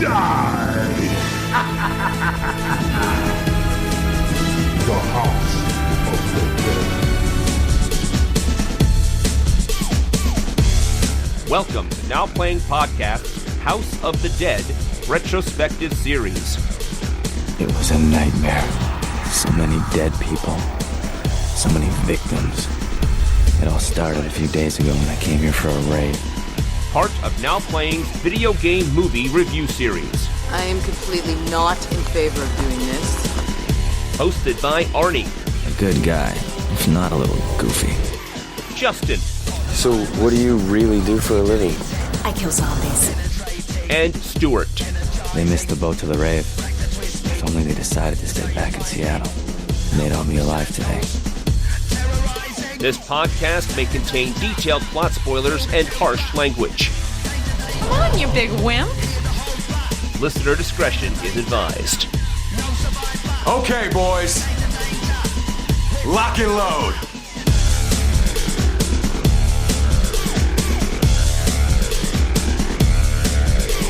Die! The House of the Dead. Welcome to Now Playing Podcast's House of the Dead retrospective series. It was a nightmare. So many dead people. So many victims. It all started a few days ago when I came here for a raid. Part of Now Playing's video game movie review series. I am completely not in favor of doing this. Hosted by Arnie. A good guy, if not a little goofy. Justin. So, what do you really do for a living? I kill zombies. And Stuart. They missed the boat to the rave. If only they decided to stay back in Seattle. And they'd all be alive today. This podcast may contain detailed plot spoilers and harsh language. Come on, you big wimp. Listener discretion is advised. Okay, boys. Lock and load.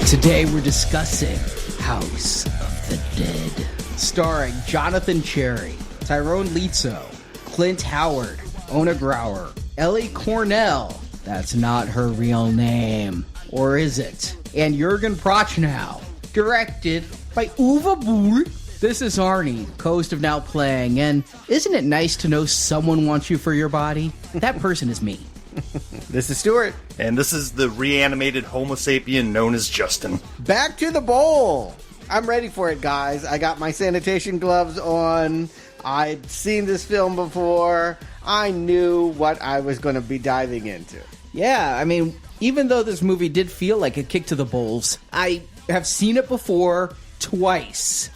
Today we're discussing House of the Dead, starring Jonathan Cherry, Tyrone Leetzo, Clint Howard, Ona Grauer, Ellie Cornell, that's not her real name, or is it? And Jürgen Prochnow, directed by Uwe Boll. This is Arnie, host of Now Playing, and isn't it nice to know someone wants you for your body? That person is me. This is Stuart. And this is the reanimated Homo sapien known as Justin. Back to the bowl. I'm ready for it, guys. I got my sanitation gloves on. I'd seen this film before. I knew what I was going to be diving into. Yeah, I mean, even though this movie did feel like a kick to the bulls, I have seen it before twice.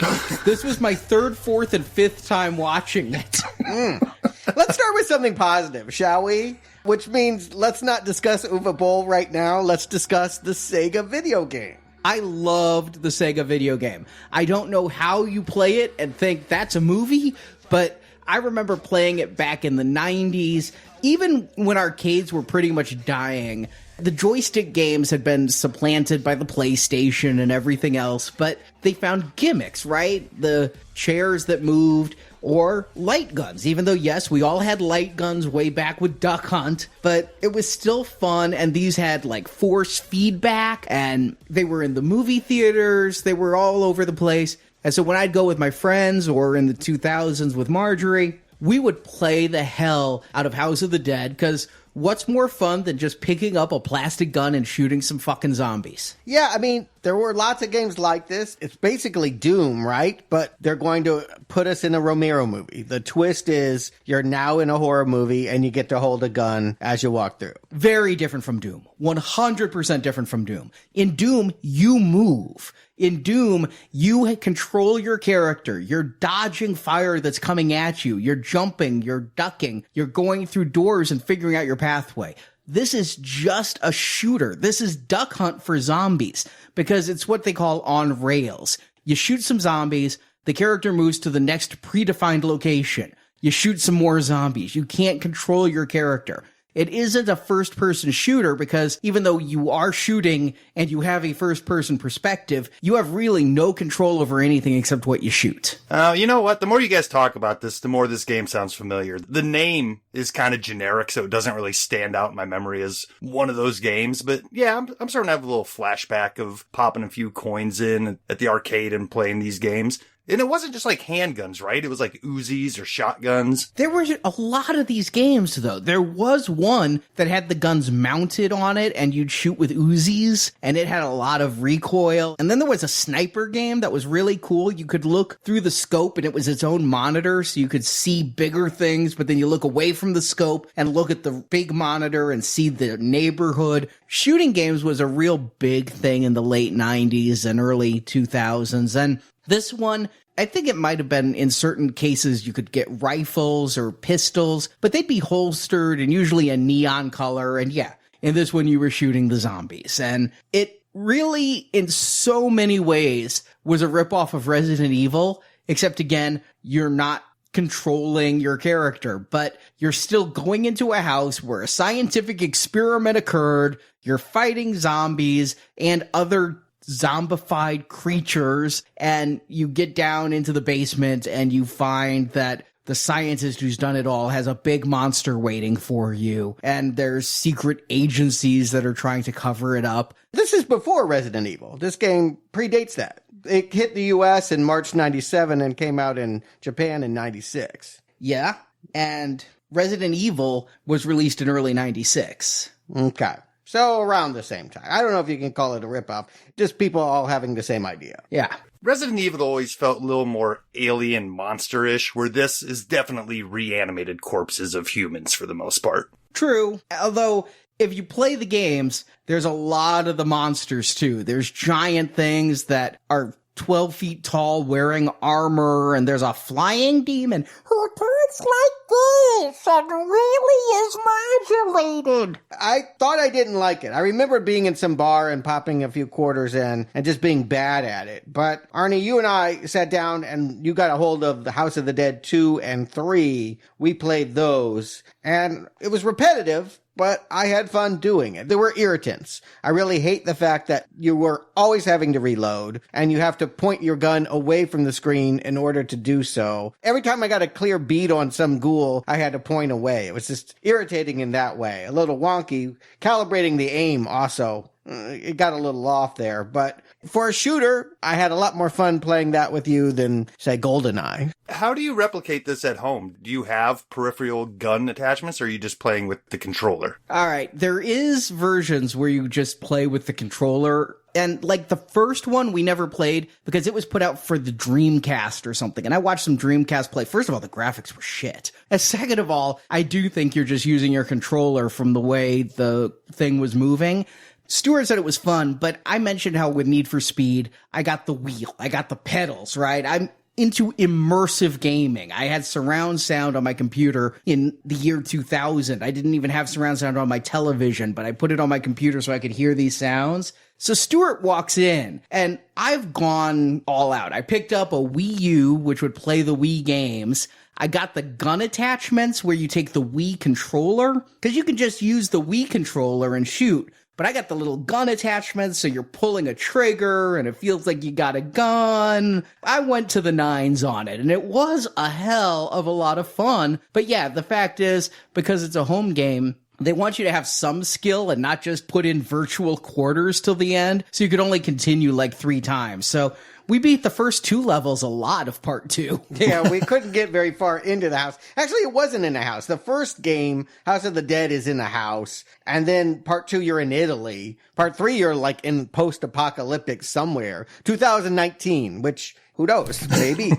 This was my third, fourth, and fifth time watching it. Let's start with something positive, shall we? Which means let's not discuss Uwe Boll right now. Let's discuss the Sega video game. I loved the Sega video game. I don't know how you play it and think that's a movie, but I remember playing it back in the 90s, even when arcades were pretty much dying. The joystick games had been supplanted by the PlayStation and everything else, but they found gimmicks, right? The chairs that moved, or light guns, even though, yes, we all had light guns way back with Duck Hunt, but it was still fun, and these had, like, force feedback, and they were in the movie theaters, they were all over the place. And so when I'd go with my friends, or in the 2000s with Marjorie, we would play the hell out of House of the Dead, because what's more fun than just picking up a plastic gun and shooting some fucking zombies? Yeah, I mean, there were lots of games like this. It's basically Doom, right? But they're going to put us in a Romero movie. The twist is you're now in a horror movie and you get to hold a gun as you walk through. Very different from Doom. 100% different from Doom. In Doom, you move. In Doom, you control your character. You're dodging fire that's coming at you. You're jumping. You're ducking. You're going through doors and figuring out your pathway. This is just a shooter. This is Duck Hunt for zombies because it's what they call on rails. You shoot some zombies. The character moves to the next predefined location. You shoot some more zombies. You can't control your character. It isn't a first-person shooter because even though you are shooting and you have a first-person perspective, you have really no control over anything except what you shoot. You know what? The more you guys talk about this, the more this game sounds familiar. The name is kind of generic, so it doesn't really stand out in my memory as one of those games. But yeah, I'm starting to have a little flashback of popping a few coins in at the arcade and playing these games. And it wasn't just like handguns, right? It was like Uzis or shotguns. There were a lot of these games, though. There was one that had the guns mounted on it, and you'd shoot with Uzis, and it had a lot of recoil. And then there was a sniper game that was really cool. You could look through the scope, and it was its own monitor, so you could see bigger things, but then you look away from the scope and look at the big monitor and see the neighborhood. Shooting games was a real big thing in the late 90s and early 2000s, and this one, I think it might have been in certain cases you could get rifles or pistols, but they'd be holstered and usually a neon color. And yeah, in this one you were shooting the zombies. And it really, in so many ways, was a ripoff of Resident Evil, except again, you're not controlling your character, but you're still going into a house where a scientific experiment occurred, you're fighting zombies and other zombified creatures, and you get down into the basement and you find that the scientist who's done it all has a big monster waiting for you, and there's secret agencies that are trying to cover it up. This is before Resident Evil. This game predates that. It hit the US in March 97 and came out in Japan in 96. Yeah, and Resident Evil was released in early 96. Okay. So around the same time. I don't know if you can call it a ripoff. Just people all having the same idea. Yeah. Resident Evil always felt a little more alien monster-ish, where this is definitely reanimated corpses of humans for the most part. True. Although, if you play the games, there's a lot of the monsters too. There's giant things that are 12 feet tall wearing armor, and there's a flying demon who talks like this and really is modulated. I thought I didn't like it. I remember being in some bar and popping a few quarters in and just being bad at it. But Arnie, you and I sat down and you got a hold of the House of the Dead 2 and 3. We played those, and it was repetitive, but I had fun doing it. There were irritants. I really hate the fact that you were always having to reload, and you have to point your gun away from the screen in order to do so. Every time I got a clear bead on some ghoul, I had to point away. It was just irritating in that way. A little wonky. Calibrating the aim also. It got a little off there, but for a shooter, I had a lot more fun playing that with you than, say, GoldenEye. How do you replicate this at home? Do you have peripheral gun attachments, or are you just playing with the controller? All right, there is versions where you just play with the controller. And like the first one we never played because it was put out for the Dreamcast or something. And I watched some Dreamcast play. First of all, the graphics were shit. And second of all, I do think you're just using your controller from the way the thing was moving. Stuart said it was fun, but I mentioned how with Need for Speed, I got the wheel, I got the pedals, right? I'm into immersive gaming. I had surround sound on my computer in the year 2000. I didn't even have surround sound on my television, but I put it on my computer so I could hear these sounds. So Stuart walks in, and I've gone all out. I picked up a Wii U, which would play the Wii games. I got the gun attachments where you take the Wii controller, because you can just use the Wii controller and shoot. But I got the little gun attachments, so you're pulling a trigger, and it feels like you got a gun. I went to the nines on it, and it was a hell of a lot of fun. But yeah, the fact is, because it's a home game, they want you to have some skill and not just put in virtual quarters till the end, so you could only continue like 3 times. So we beat the first 2 levels a lot of part 2. Yeah, we couldn't get very far into the house. Actually, it wasn't in a house. The first game, House of the Dead, is in a house. And then part 2, you're in Italy. Part 3, you're like in post-apocalyptic somewhere. 2019, which, who knows, maybe.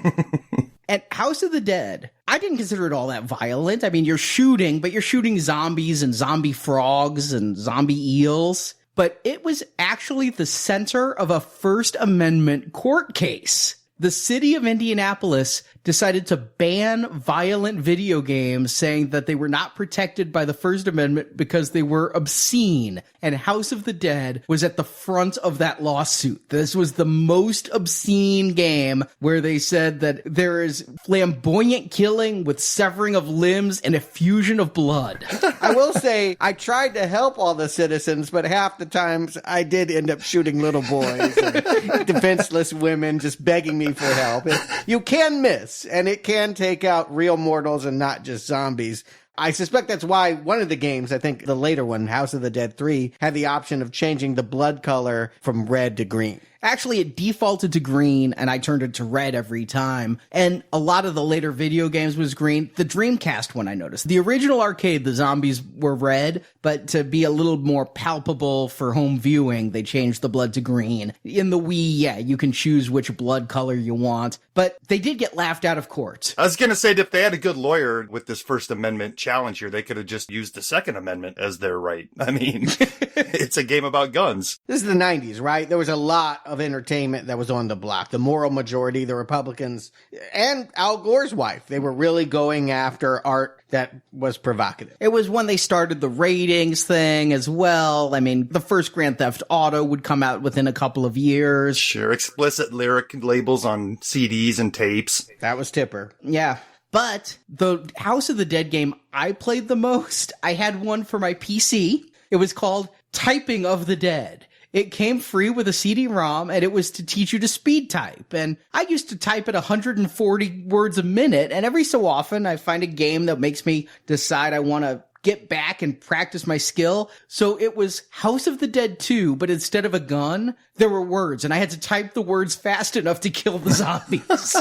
And House of the Dead, I didn't consider it all that violent. I mean, you're shooting, but you're shooting zombies and zombie frogs and zombie eels. But it was actually the center of a First Amendment court case. The city of Indianapolis decided to ban violent video games, saying that they were not protected by the First Amendment because they were obscene. And House of the Dead was at the front of that lawsuit. This was the most obscene game where they said that there is flamboyant killing with severing of limbs and effusion of blood. I will say, I tried to help all the citizens, but half the times I did end up shooting little boys and defenseless women just begging me for help. You can miss, and it can take out real mortals and not just zombies. I suspect that's why one of the games, I think the later one, House of the Dead 3, had the option of changing the blood color from red to green. Actually, it defaulted to green, and I turned it to red every time. And a lot of the later video games was green. The Dreamcast one, I noticed. The original arcade, the zombies were red, but to be a little more palpable for home viewing, they changed the blood to green. In the Wii, yeah, you can choose which blood color you want. But they did get laughed out of court. I was going to say, if they had a good lawyer with this First Amendment challenge here, they could have just used the Second Amendment as their right. I mean, it's a game about guns. This is the 90s, right? There was a lot of entertainment that was on the block. The moral majority, the Republicans, and Al Gore's wife. They were really going after art that was provocative. It was when they started the ratings thing as well. I mean, the first Grand Theft Auto would come out within a couple of years. Sure, explicit lyric labels on CDs and tapes. That was Tipper. Yeah. But the House of the Dead game I played the most, I had one for my PC. It was called Typing of the Dead. It came free with a CD-ROM, and it was to teach you to speed type. And I used to type at 140 words a minute, and every so often I find a game that makes me decide I want to get back and practice my skill. So it was House of the Dead 2, but instead of a gun, there were words, and I had to type the words fast enough to kill the zombies.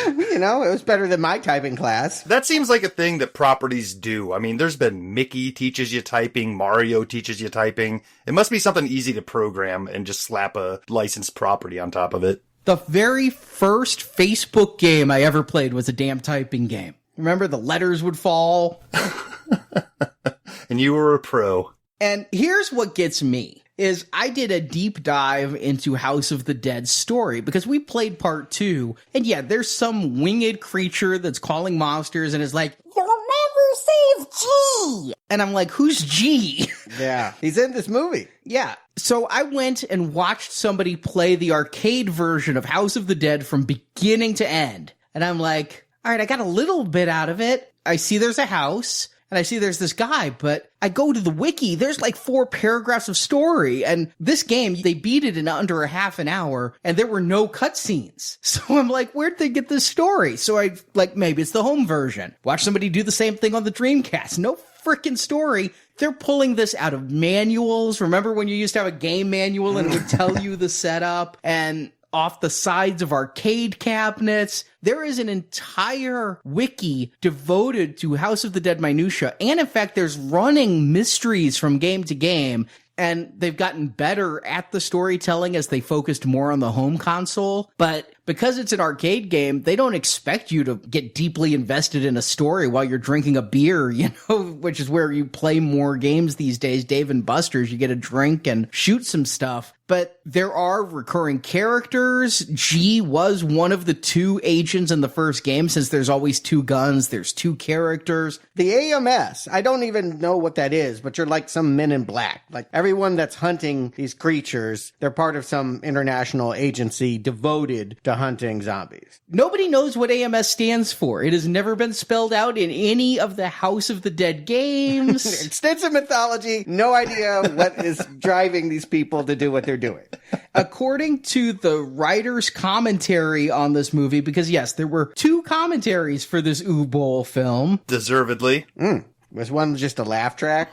You know, it was better than my typing class. That seems like a thing that properties do. I mean, there's been Mickey teaches you typing, Mario teaches you typing. It must be something easy to program and just slap a licensed property on top of it. The very first Facebook game I ever played was a damn typing game. Remember, the letters would fall? And you were a pro. And here's what gets me, is I did a deep dive into House of the Dead story, because we played part 2, and yeah, there's some winged creature that's calling monsters and is like, "You'll never save G!" And I'm like, who's G? Yeah, he's in this movie. Yeah. So I went and watched somebody play the arcade version of House of the Dead from beginning to end. And I'm like, all right, I got a little bit out of it. I see there's a house, and I see there's this guy, but I go to the wiki, there's like 4 paragraphs of story, and this game, they beat it in under a half an hour, and there were no cutscenes. So I'm like, where'd they get this story? So I, like, maybe it's the home version. Watch somebody do the same thing on the Dreamcast. No freaking story. They're pulling this out of manuals. Remember when you used to have a game manual and it would tell you the setup? And off the sides of arcade cabinets. There is an entire wiki devoted to House of the Dead minutia. And in fact, there's running mysteries from game to game. And they've gotten better at the storytelling as they focused more on the home console. But because it's an arcade game, they don't expect you to get deeply invested in a story while you're drinking a beer, you know, which is where you play more games these days. Dave and Buster's, you get a drink and shoot some stuff. But there are recurring characters. G was one of the 2 agents in the first game. Since there's always 2 guns, there's 2 characters. The AMS, I don't even know what that is, but you're like some Men in Black. Like everyone that's hunting these creatures, they're part of some international agency devoted to hunting zombies. Nobody knows what AMS stands for. It has never been spelled out in any of the House of the Dead games. Extensive mythology, no idea what is driving these people to do what they're doing. According to the writer's commentary on this movie, because yes, there were 2 commentaries for this Bowl film. Deservedly. Was one just a laugh track?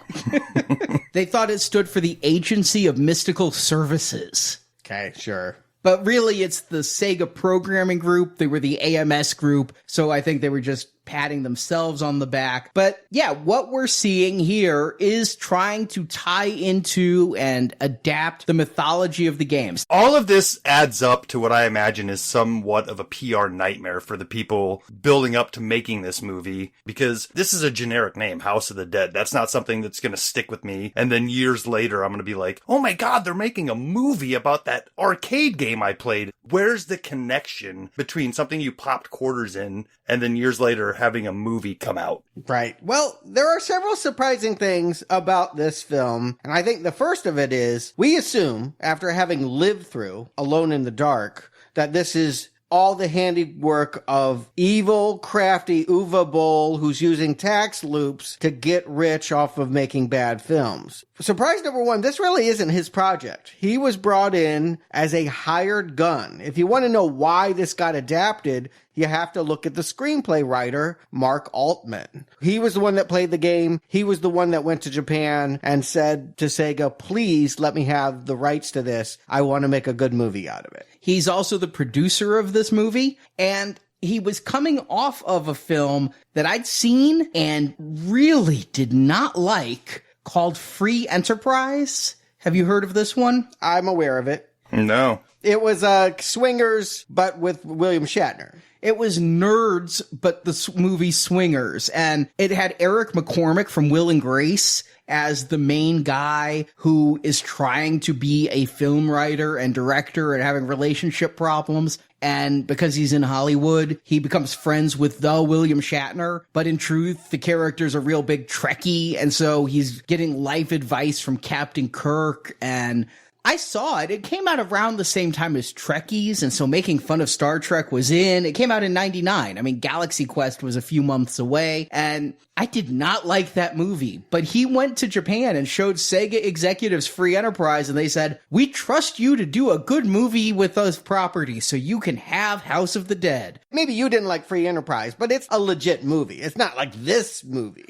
They thought it stood for the Agency of Mystical Services. Okay, sure. But really, it's the Sega Programming Group. They were the AMS group, so I think they were just patting themselves on the back. But yeah, what we're seeing here is trying to tie into and adapt the mythology of the games. All of this adds up to what I imagine is somewhat of a PR nightmare for the people building up to making this movie, because this is a generic name, House of the Dead. That's not something that's going to stick with me. And then years later, I'm going to be like, oh my God, they're making a movie about that arcade game I played. Where's the connection between something you popped quarters in and then years later having a movie come out? Right. Well, there are several surprising things about this film. And I think the first of it is we assume, after having lived through Alone in the Dark, that this is all the handiwork of evil, crafty Uwe Boll, who's using tax loops to get rich off of making bad films. Surprise number 1, this really isn't his project. He was brought in as a hired gun. If you want to know why this got adapted, you have to look at the screenplay writer, Mark Altman. He was the one that played the game. He was the one that went to Japan and said to Sega, please let me have the rights to this. I want to make a good movie out of it. He's also the producer of this movie, and he was coming off of a film that I'd seen and really did not like, called Free Enterprise. Have you heard of this one? I'm aware of it. No. It was Swingers, but with William Shatner. It was Nerds, but the movie Swingers. And it had Eric McCormack from Will and Grace as the main guy who is trying to be a film writer and director and having relationship problems. And because he's in Hollywood, he becomes friends with the William Shatner. But in truth, the character's a real big Trekkie. And so he's getting life advice from Captain Kirk. And I saw it. It came out around the same time as Trekkies, and so making fun of Star Trek was in. It came out in 99. I mean, Galaxy Quest was a few months away, and I did not like that movie. But he went to Japan and showed Sega executives Free Enterprise, and they said, we trust you to do a good movie with those properties so you can have House of the Dead. Maybe you didn't like Free Enterprise, but it's a legit movie. It's not like this movie.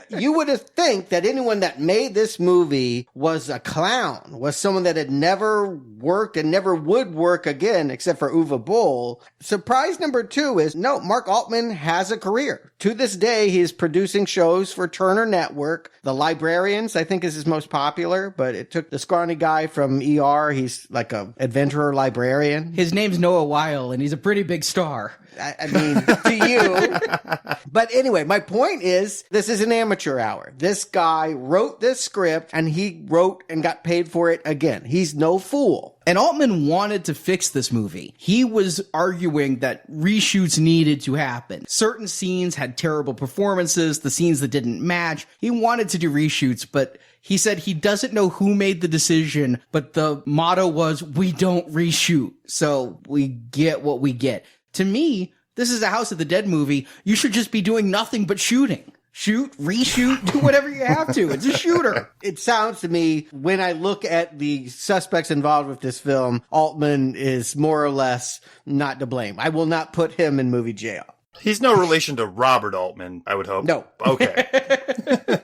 You would have think that anyone that made this movie was a clown, was someone that had never worked and never would work again, except for Uwe Boll. Surprise number 2 is, no, Mark Altman has a career. To this day, he is producing shows for Turner Network. The Librarians, I think, is his most popular, but it took the scrawny guy from ER. He's like a adventurer librarian. His name's Noah Weil, and he's a pretty big star. I mean, to you. But anyway, my point is, this is an amateur hour. This guy wrote this script, and he wrote and got paid for it again. He's no fool. And Altman wanted to fix this movie. He was arguing that reshoots needed to happen. Certain scenes had terrible performances, the scenes that didn't match. He wanted to do reshoots, but he said he doesn't know who made the decision, but the motto was, we don't reshoot. So we get what we get. To me, this is a House of the Dead movie. You should just be doing nothing but shooting. Shoot, reshoot, do whatever you have to. It's a shooter. It sounds to me, when I look at the suspects involved with this film, Altman is more or less not to blame. I will not put him in movie jail. He's no relation to Robert Altman, I would hope. No. Okay.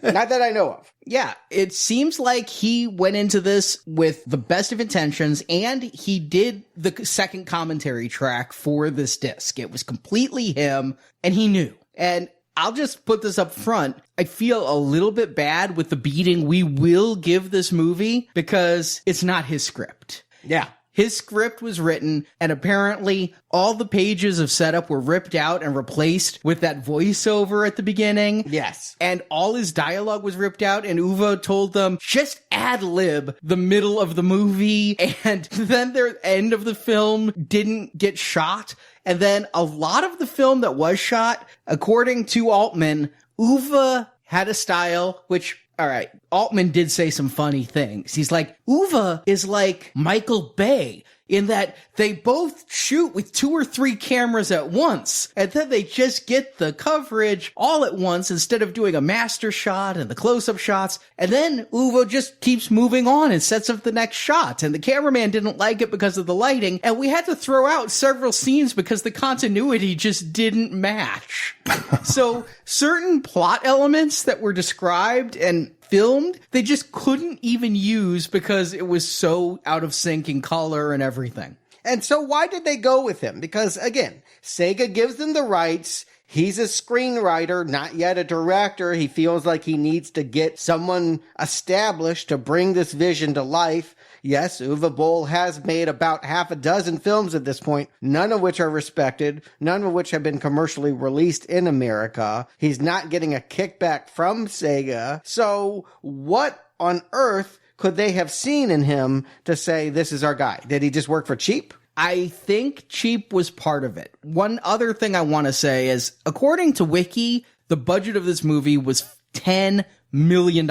Not that I know of. Yeah, it seems like he went into this with the best of intentions, and he did the second commentary track for this disc. It was completely him, and he knew. And I'll just put this up front. I feel a little bit bad with the beating we will give this movie because it's not his script. Yeah. His script was written, and apparently all the pages of setup were ripped out and replaced with that voiceover at the beginning. Yes. And all his dialogue was ripped out, and Uwe told them, just ad-lib the middle of the movie, and then their end of the film didn't get shot. And then a lot of the film that was shot, according to Altman, Uwe had a style which, all right, Altman did say some funny things. He's like, Uwe is like Michael Bay in that they both shoot with 2 or 3 cameras at once, and then they just get the coverage all at once instead of doing a master shot and the close-up shots. And then Uwe just keeps moving on and sets up the next shot, and the cameraman didn't like it because of the lighting, and we had to throw out several scenes because the continuity just didn't match. So certain plot elements that were described and filmed, they just couldn't even use because it was so out of sync in color and everything. And so why did they go with him? Because, again, Sega gives them the rights. He's a screenwriter, not yet a director. He feels like he needs to get someone established to bring this vision to life. Yes, Uwe Boll has made about half a dozen films at this point, none of which are respected, none of which have been commercially released in America. He's not getting a kickback from Sega. So what on earth could they have seen in him to say, this is our guy? Did he just work for cheap? I think cheap was part of it. One other thing I want to say is, according to Wiki, the budget of this movie was $10 million.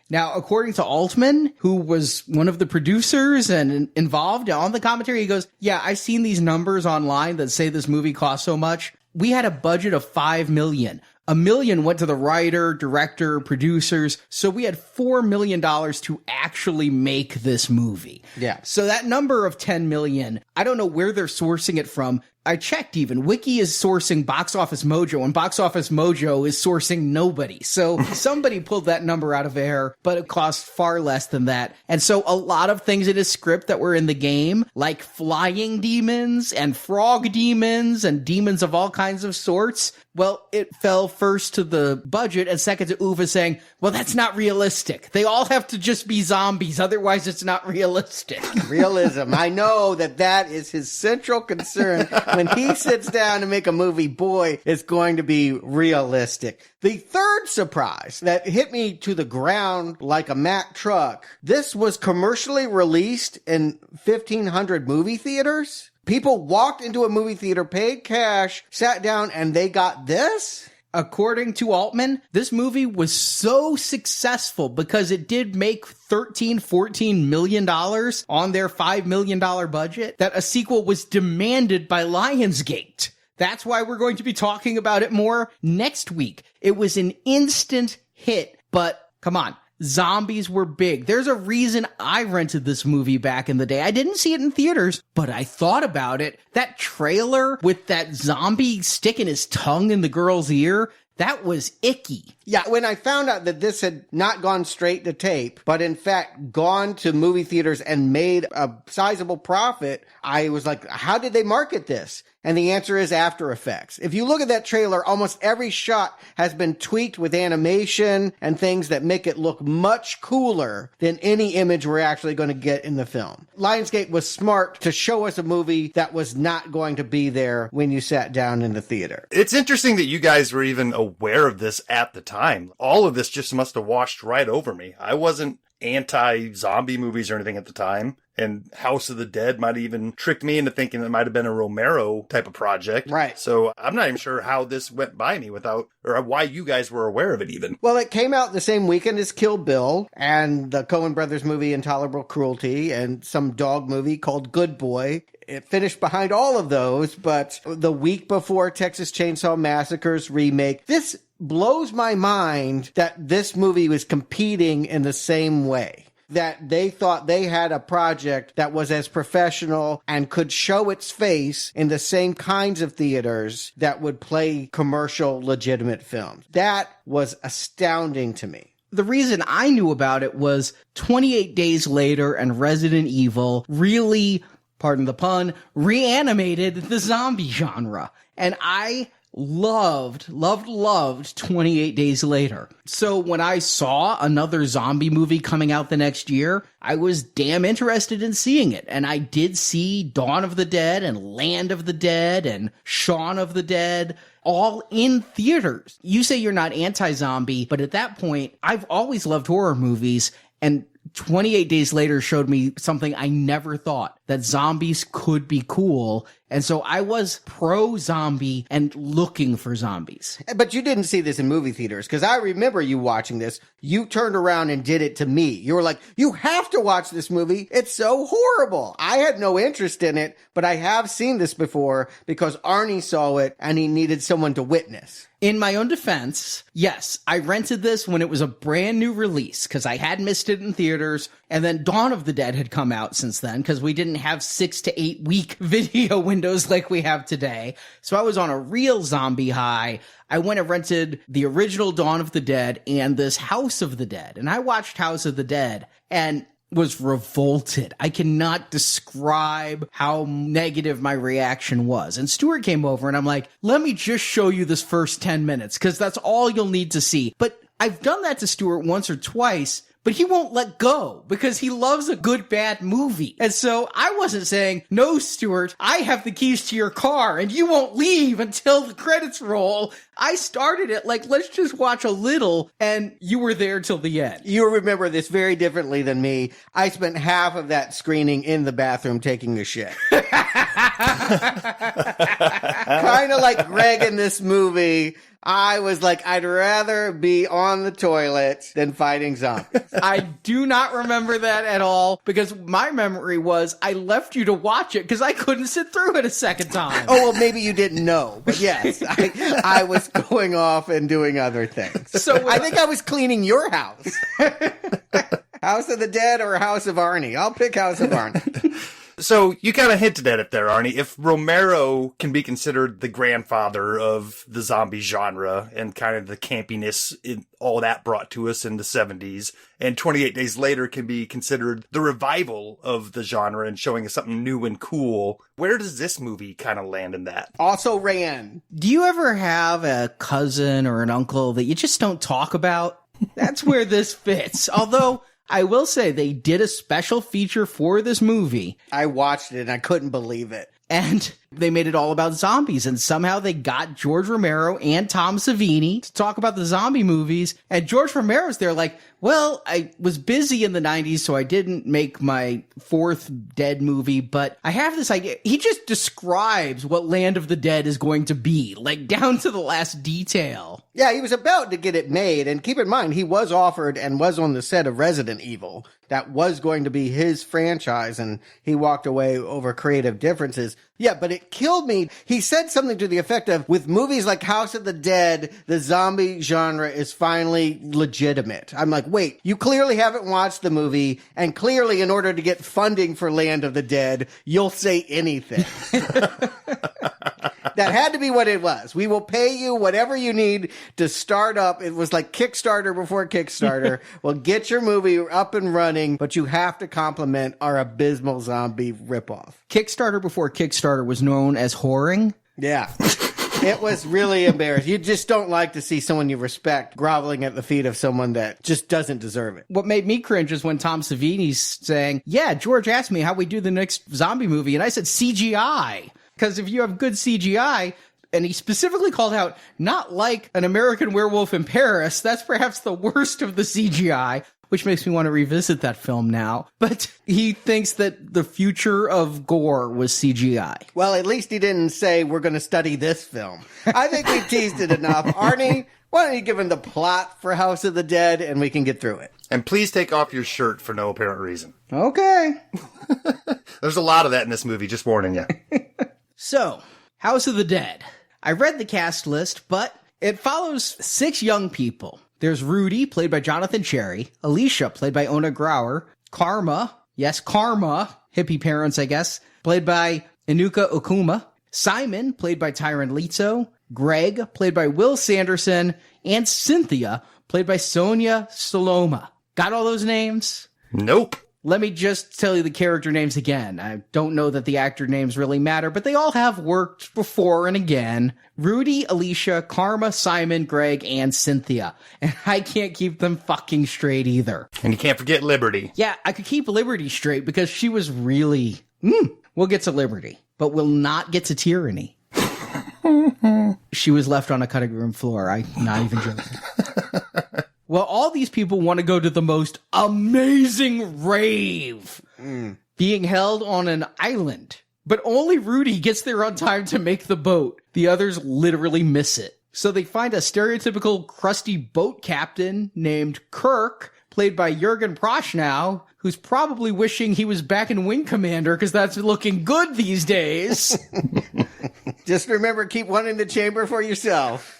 Now, according to Altman, who was one of the producers and involved on the commentary, he goes, yeah, I've seen these numbers online that say this movie cost so much. We had a budget of $5 million. $1 million went to the writer, director, producers. So we had $4 million to actually make this movie. Yeah. So that number of $10 million, I don't know where they're sourcing it from. I checked even. Wiki is sourcing Box Office Mojo, and Box Office Mojo is sourcing nobody. So somebody pulled that number out of air, but it cost far less than that. And so a lot of things in his script that were in the game, like flying demons and frog demons and demons of all kinds of sorts, well, it fell first to the budget and second to Uwe saying, well, that's not realistic. They all have to just be zombies. Otherwise, it's not realistic. Realism. I know that is his central concern. When he sits down to make a movie, boy, it's going to be realistic. The third surprise that hit me to the ground like a Mack truck, this was commercially released in 1,500 movie theaters. People walked into a movie theater, paid cash, sat down, and they got this? According to Altman, this movie was so successful because it did make $13-14 million on their $5 million budget that a sequel was demanded by Lionsgate. That's why we're going to be talking about it more next week. It was an instant hit, but come on. Zombies were big. There's a reason I rented this movie back in the day. I didn't see it in theaters, but I thought about it. That trailer with that zombie sticking his tongue in the girl's ear, that was icky. Yeah, when I found out that this had not gone straight to tape, but in fact gone to movie theaters and made a sizable profit, I was like, how did they market this? And the answer is After Effects. If you look at that trailer, almost every shot has been tweaked with animation and things that make it look much cooler than any image we're actually going to get in the film. Lionsgate was smart to show us a movie that was not going to be there when you sat down in the theater. It's interesting that you guys were even aware of this at the time. All of this just must have washed right over me. I wasn't anti-zombie movies or anything at the time. And House of the Dead might have even tricked me into thinking it might have been a Romero type of project. Right. So I'm not even sure how this went by me without, or why you guys were aware of it even. Well, it came out the same weekend as Kill Bill and the Coen Brothers movie Intolerable Cruelty and some dog movie called Good Boy. It finished behind all of those, but the week before Texas Chainsaw Massacre's remake, this blows my mind that this movie was competing in the same way. That they thought they had a project that was as professional and could show its face in the same kinds of theaters that would play commercial, legitimate films. That was astounding to me. The reason I knew about it was 28 Days Later and Resident Evil really, pardon the pun, reanimated the zombie genre. And I loved 28 Days Later. So when I saw another zombie movie coming out the next year, I was damn interested in seeing it. And I did see Dawn of the Dead and Land of the Dead and Shaun of the Dead, all in theaters. You say you're not anti-zombie, but at that point, I've always loved horror movies, and 28 Days Later showed me something I never thought, that zombies could be cool. And so I was pro-zombie and looking for zombies. But you didn't see this in movie theaters, because I remember you watching this. You turned around and did it to me. You were like, you have to watch this movie. It's so horrible. I had no interest in it, but I have seen this before because Arnie saw it and he needed someone to witness. In my own defense, yes, I rented this when it was a brand new release because I had missed it in theaters, and then Dawn of the Dead had come out since then because we didn't have 6 to 8 week video windows like we have today. So I was on a real zombie high. I went and rented the original Dawn of the Dead and this House of the Dead, and I watched House of the Dead and was revolted. I cannot describe how negative my reaction was. And Stuart came over and I'm like, let me just show you this first 10 minutes because that's all you'll need to see. But I've done that to Stuart once or twice, but he won't let go because he loves a good, bad movie. And so I wasn't saying, no, Stuart, I have the keys to your car and you won't leave until the credits roll. I started it like, let's just watch a little, and you were there till the end. You remember this very differently than me. I spent half of that screening in the bathroom taking a shit. Kind of like Greg in this movie. I was like, I'd rather be on the toilet than fighting zombies. I do not remember that at all because my memory was I left you to watch it because I couldn't sit through it a second time. Oh, well, maybe you didn't know. But yes, I was going off and doing other things. So I think I was cleaning your house. House of the Dead or House of Arnie? I'll pick House of Arnie. So you kind of hinted at it there, Arnie. If Romero can be considered the grandfather of the zombie genre and kind of the campiness in all that brought to us in the 70s, and 28 Days Later can be considered the revival of the genre and showing us something new and cool, where does this movie kind of land in that? Also ran. Do you ever have a cousin or an uncle that you just don't talk about? That's where this fits. Although I will say they did a special feature for this movie. I watched it and I couldn't believe it. And they made it all about zombies. And somehow they got George Romero and Tom Savini to talk about the zombie movies. And George Romero's there like, Well, I was busy in the 90s, so I didn't make my fourth Dead movie, but I have this idea. He just describes what Land of the Dead is going to be, like down to the last detail. Yeah, he was about to get it made, and keep in mind, he was offered and was on the set of Resident Evil. That was going to be his franchise, and he walked away over creative differences. Yeah, but it killed me. He said something to the effect of, with movies like House of the Dead, the zombie genre is finally legitimate. I'm like, wait, you clearly haven't watched the movie, and clearly in order to get funding for Land of the Dead, you'll say anything. That had to be what it was. We will pay you whatever you need to start up. It was like Kickstarter before Kickstarter. We'll get your movie up and running, but you have to compliment our abysmal zombie ripoff. Kickstarter before Kickstarter was known as whoring. Yeah. It was really embarrassing. You just don't like to see someone you respect groveling at the feet of someone that just doesn't deserve it. What made me cringe is when Tom Savini's saying, yeah, George asked me how we do the next zombie movie, and I said CGI. Because if you have good CGI, and he specifically called out, not like An American Werewolf in Paris, that's perhaps the worst of the CGI, which makes me want to revisit that film now. But he thinks that the future of gore was CGI. Well, at least he didn't say, we're going to study this film. I think we teased it enough. Arnie, why don't you give him the plot for House of the Dead, and we can get through it. And please take off your shirt for no apparent reason. Okay. There's a lot of that in this movie, just warning you. So, House of the Dead. I read the cast list, but it follows 6 young people. There's Rudy, played by Jonathan Cherry, Alicia, played by Ona Grauer, Karma, yes, Karma, hippie parents, I guess, played by Inuka Okuma, Simon, played by Tyron Lizzo, Greg, played by Will Sanderson, and Cynthia, played by Sonia Saloma. Got all those names? Nope. Let me just tell you the character names again. I don't know that the actor names really matter, but they all have worked before and again. Rudy, Alicia, Karma, Simon, Greg, and Cynthia. And I can't keep them fucking straight either. And you can't forget Liberty. Yeah, I could keep Liberty straight because she was really... We'll get to Liberty, but we'll not get to Tyranny. She was left on a cutting room floor. I'm not even joking. Well, all these people want to go to the most amazing rave being held on an island. But only Rudy gets there on time to make the boat. The others literally miss it. So they find a stereotypical crusty boat captain named Kirk, played by Jurgen Prochnow, who's probably wishing he was back in Wing Commander because that's looking good these days. Just remember, keep one in the chamber for yourself.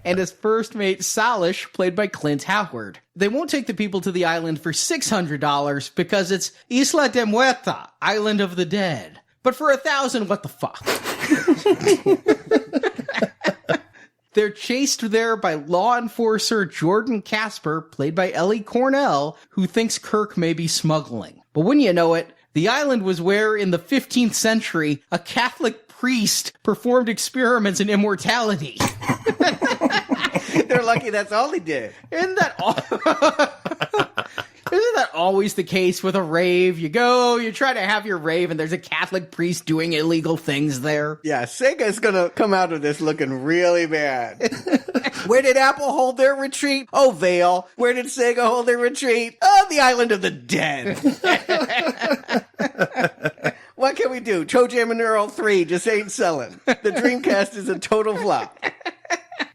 And his first mate, Salish, played by Clint Howard. They won't take the people to the island for $600 because it's Isla de Muerta, Island of the Dead. But for $1,000, what the fuck? They're chased there by law enforcer Jordan Casper, played by Ellie Cornell, who thinks Kirk may be smuggling. But wouldn't you know it, the island was where, in the 15th century, a Catholic priest performed experiments in immortality. They're lucky that's all he did. Isn't that always the case with a rave? You go, you try to have your rave, and there's a Catholic priest doing illegal things there. Yeah, Sega's gonna come out of this looking really bad. Where did Apple hold their retreat? Oh, Vale. Where did Sega hold their retreat? Oh, the Island of the Dead. What can we do? Toe Jam and Earl 3 just ain't selling. The Dreamcast is a total flop.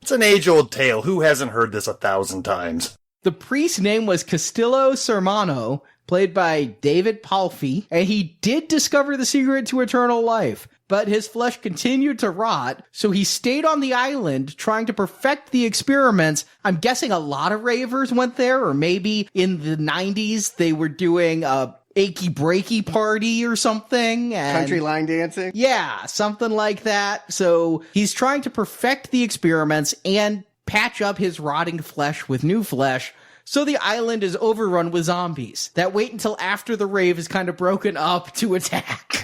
It's an age-old tale. Who hasn't heard this 1,000 times? The priest's name was Castillo Sermano, played by David Palfy, and he did discover the secret to eternal life, but his flesh continued to rot, so he stayed on the island trying to perfect the experiments. I'm guessing a lot of ravers went there, or maybe in the 90s they were doing a achy breaky party or something. And country line dancing? Yeah, something like that. So he's trying to perfect the experiments and patch up his rotting flesh with new flesh. So the island is overrun with zombies that wait until after the rave is kind of broken up to attack.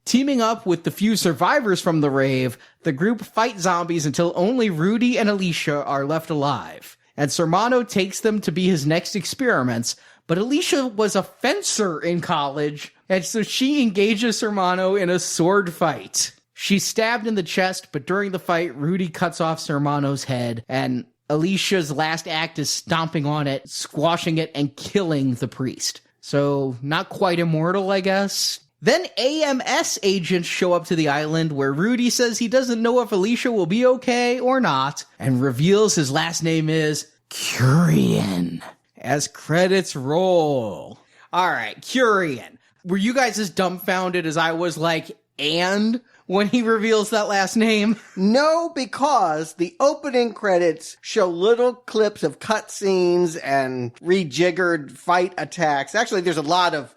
Teaming up with the few survivors from the rave, the group fight zombies until only Rudy and Alicia are left alive. And Sermano takes them to be his next experiments, but Alicia was a fencer in college, and so she engages Sermano in a sword fight. She's stabbed in the chest, but during the fight, Rudy cuts off Sermano's head, and Alicia's last act is stomping on it, squashing it, and killing the priest. So, not quite immortal, I guess. Then AMS agents show up to the island where Rudy says he doesn't know if Alicia will be okay or not, and reveals his last name is Curian. As credits roll. Alright, Curian. Were you guys as dumbfounded as I was like, and when he reveals that last name? No, because the opening credits show little clips of cutscenes and rejiggered fight attacks. Actually, there's a lot of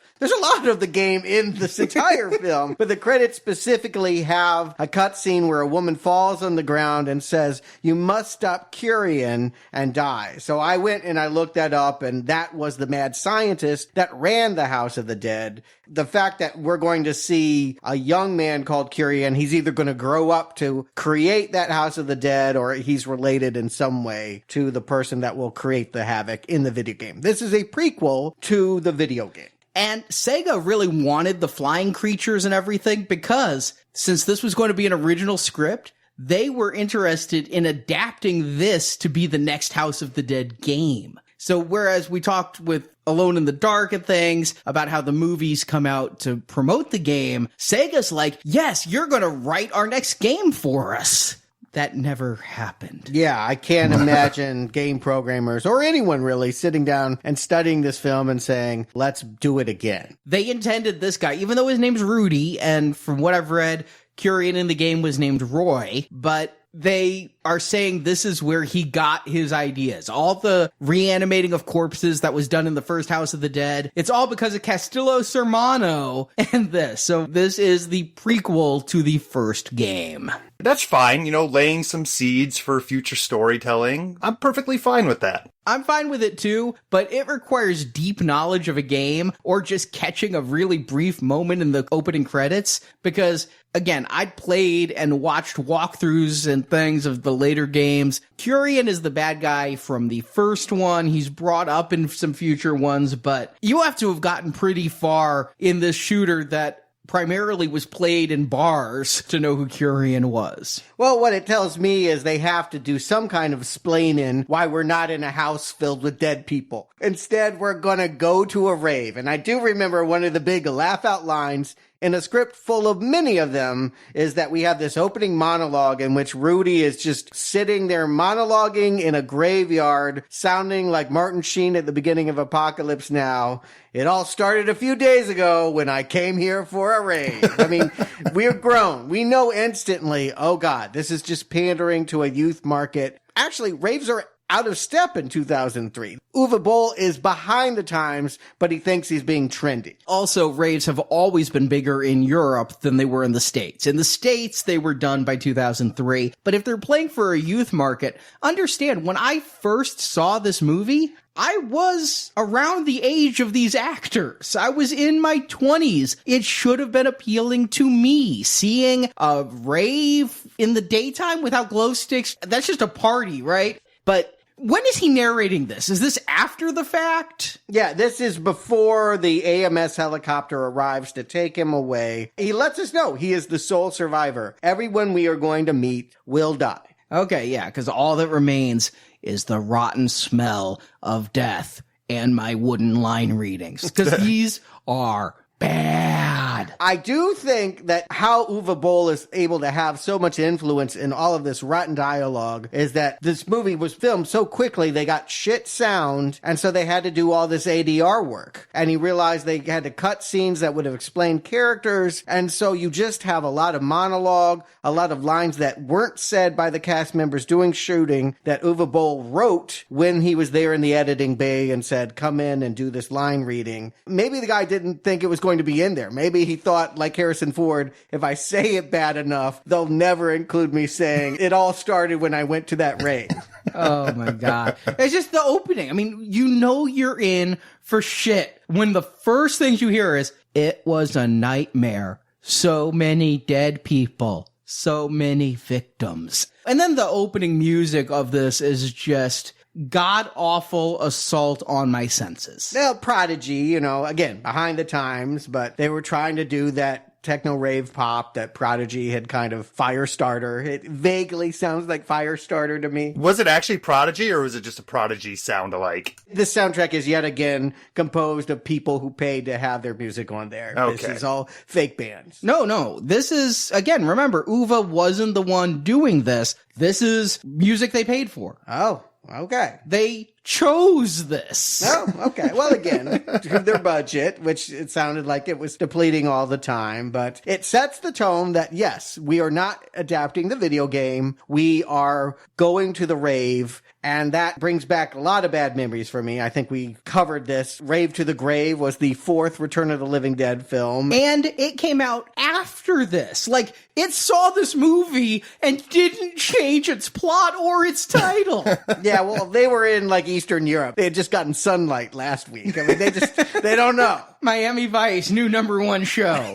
the game in this entire film, but the credits specifically have a cutscene where a woman falls on the ground and says, "You must stop Curian," and die. So I went and I looked that up, and that was the mad scientist that ran the House of the Dead. The fact that we're going to see a young man called Curian, he's either going to grow up to create that House of the Dead, or he's related in some way to the person that will create the havoc in the video game. This is a prequel to the video game. And Sega really wanted the flying creatures and everything because since this was going to be an original script, they were interested in adapting this to be the next House of the Dead game. So whereas we talked with Alone in the Dark and things about how the movies come out to promote the game, Sega's like, yes, you're going to write our next game for us. That never happened. Yeah, I can't imagine game programmers or anyone really sitting down and studying this film and saying, let's do it again. They intended this guy, even though his name's Rudy, and from what I've read, Curian in the game was named Roy, but they are saying this is where he got his ideas. All the reanimating of corpses that was done in the first House of the Dead, it's all because of Castillo Sermano and this. So this is the prequel to the first game. That's fine, laying some seeds for future storytelling. I'm perfectly fine with that. I'm fine with it too, but it requires deep knowledge of a game or just catching a really brief moment in the opening credits because, again, I played and watched walkthroughs and things of the later games. Curian is the bad guy from the first one. He's brought up in some future ones, but you have to have gotten pretty far in this shooter that primarily was played in bars to know who Curian was. Well, what it tells me is they have to do some kind of explaining why we're not in a house filled with dead people. Instead, we're gonna go to a rave. And I do remember one of the big laugh-out lines in a script full of many of them is that we have this opening monologue in which Rudy is just sitting there monologuing in a graveyard, sounding like Martin Sheen at the beginning of Apocalypse Now. It all started a few days ago when I came here for a rave. I mean, we're grown. We know instantly, oh God, this is just pandering to a youth market. Actually, raves are out of step in 2003. Uwe Boll is behind the times, but he thinks he's being trendy. Also, raves have always been bigger in Europe than they were in the States. In the States, they were done by 2003. But if they're playing for a youth market, understand, when I first saw this movie, I was around the age of these actors. I was in my 20s. It should have been appealing to me. Seeing a rave in the daytime without glow sticks, that's just a party, right? But when is he narrating this? Is this after the fact? Yeah, this is before the AMS helicopter arrives to take him away. He lets us know he is the sole survivor. Everyone we are going to meet will die. Okay, yeah, because all that remains is the rotten smell of death and my wooden line readings. Because these are bad. I do think that how Uwe Boll is able to have so much influence in all of this rotten dialogue is that this movie was filmed so quickly, they got shit sound, and so they had to do all this ADR work. And he realized they had to cut scenes that would have explained characters, and so you just have a lot of monologue, a lot of lines that weren't said by the cast members doing shooting that Uwe Boll wrote when he was there in the editing bay and said, come in and do this line reading. Maybe the guy didn't think it was going to be in there. Maybe he thought, like Harrison Ford, if I say it bad enough, they'll never include me saying it all started when I went to that rave. Oh my God. It's just the opening. I mean, you know you're in for shit when the first things you hear is, it was a nightmare. So many dead people. So many victims. And then the opening music of this is just god-awful assault on my senses. Now, Prodigy, again, behind the times, but they were trying to do that techno rave pop that Prodigy had kind of Firestarter. It vaguely sounds like Firestarter to me. Was it actually Prodigy or was it just a Prodigy sound alike? This soundtrack is yet again composed of people who paid to have their music on there. Okay. This is all fake bands. No. This is, again, remember, Uwe wasn't the one doing this. This is music they paid for. Oh, okay. They chose this. Oh, okay. Well, again, their budget, which it sounded like it was depleting all the time, but it sets the tone that, yes, we are not adapting the video game. We are going to the rave. And that brings back a lot of bad memories for me. I think we covered this. Rave to the Grave was the 4th Return of the Living Dead film. And it came out after this. Like, it saw this movie and didn't change its plot or its title. Yeah, well, they were in, like, Eastern Europe. They had just gotten sunlight last week. I mean, they don't know. Miami Vice, new #1 show.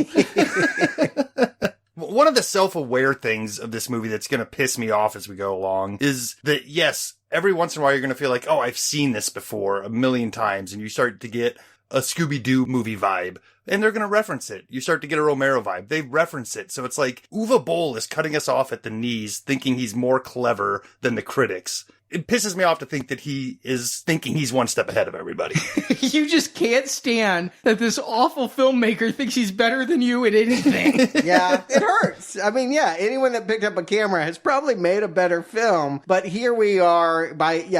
One of the self-aware things of this movie that's going to piss me off as we go along is that, yes, every once in a while you're going to feel like, oh, I've seen this before a million times, and you start to get a Scooby-Doo movie vibe, and they're going to reference it. You start to get a Romero vibe. They reference it. So it's like Uwe Boll is cutting us off at the knees, thinking he's more clever than the critics. It pisses me off to think that he is thinking he's one step ahead of everybody. You just can't stand that this awful filmmaker thinks he's better than you at anything. Yeah, it hurts. I mean, yeah, anyone that picked up a camera has probably made a better film. But here we are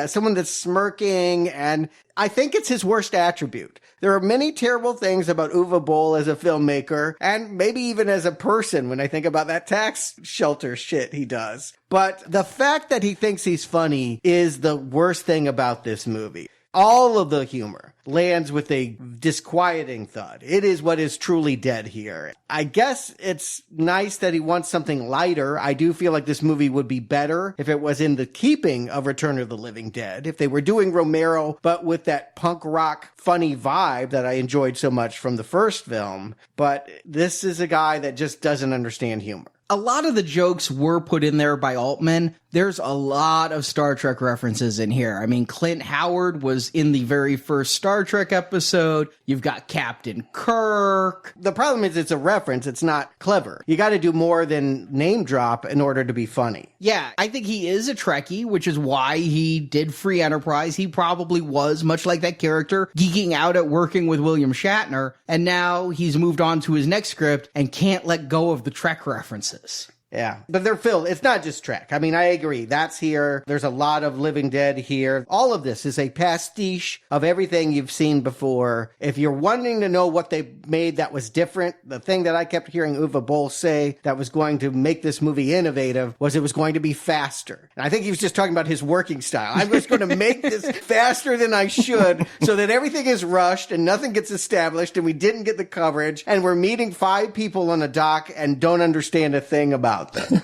someone that's smirking, and I think it's his worst attribute. There are many terrible things about Uwe Boll as a filmmaker, and maybe even as a person when I think about that tax shelter shit he does. But the fact that he thinks he's funny is the worst thing about this movie. All of the humor lands with a disquieting thud. It is what is truly dead here. I guess it's nice that he wants something lighter. I do feel like this movie would be better if it was in the keeping of Return of the Living Dead. If they were doing Romero, but with that punk rock funny vibe that I enjoyed so much from the first film. But this is a guy that just doesn't understand humor. A lot of the jokes were put in there by Altman. There's a lot of Star Trek references in here. I mean, Clint Howard was in the very first Star Trek episode. You've got Captain Kirk. The problem is it's a reference. It's not clever. You got to do more than name drop in order to be funny. Yeah, I think he is a Trekkie, which is why he did Free Enterprise. He probably was, much like that character, geeking out at working with William Shatner. And now he's moved on to his next script and can't let go of the Trek references. Yeah, but they're filled. It's not just Trek. I mean, I agree. That's here. There's a lot of Living Dead here. All of this is a pastiche of everything you've seen before. If you're wanting to know what they made that was different, the thing that I kept hearing Uwe Boll say that was going to make this movie innovative was it was going to be faster. And I think he was just talking about his working style. I'm just going to make this faster than I should so that everything is rushed and nothing gets established and we didn't get the coverage and we're meeting 5 people on a dock and don't understand a thing about them.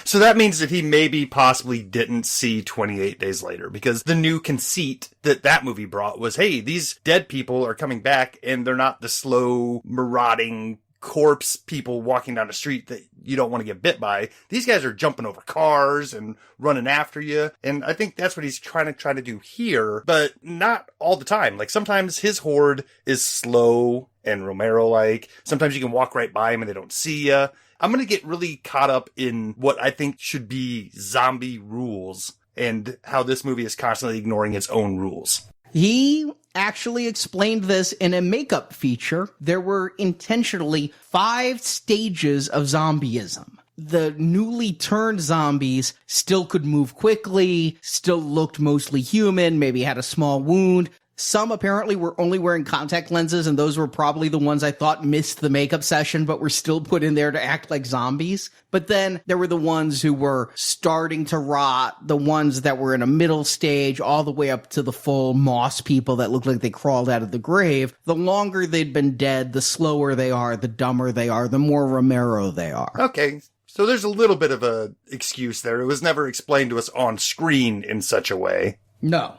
So that means that he maybe possibly didn't see 28 Days Later, because the new conceit that movie brought was, hey, these dead people are coming back and they're not the slow, marauding corpse people walking down the street that you don't want to get bit by. These guys are jumping over cars and running after you. And I think that's what he's trying to do here, but not all the time. Like sometimes his horde is slow and Romero-like. Sometimes you can walk right by him and they don't see you. I'm going to get really caught up in what I think should be zombie rules and how this movie is constantly ignoring its own rules. He actually explained this in a makeup feature. There were intentionally 5 stages of zombieism. The newly turned zombies still could move quickly, still looked mostly human, maybe had a small wound. Some apparently were only wearing contact lenses, and those were probably the ones I thought missed the makeup session, but were still put in there to act like zombies. But then there were the ones who were starting to rot, the ones that were in a middle stage, all the way up to the full moss people that looked like they crawled out of the grave. The longer they'd been dead, the slower they are, the dumber they are, the more Romero they are. Okay. So there's a little bit of a excuse there. It was never explained to us on screen in such a way. No.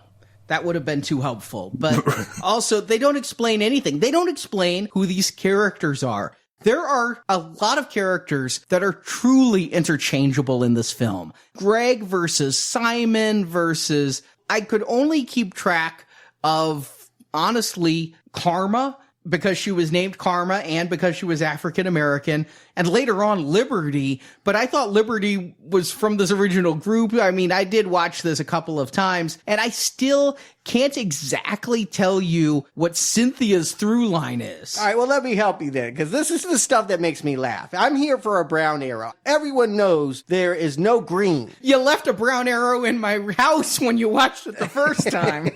That would have been too helpful. But also, they don't explain anything. They don't explain who these characters are. There are a lot of characters that are truly interchangeable in this film. Greg versus Simon versus... I could only keep track of, honestly, Karma because she was named Karma and because she was African American, and later on Liberty. But I thought Liberty was from this original group. I mean, I did watch this a couple of times, and I still can't exactly tell you what Cynthia's through line is. All right, well, let me help you then, because this is the stuff that makes me laugh. I'm here for a brown arrow. Everyone knows there is no green. You left a brown arrow in my house when you watched it the first time.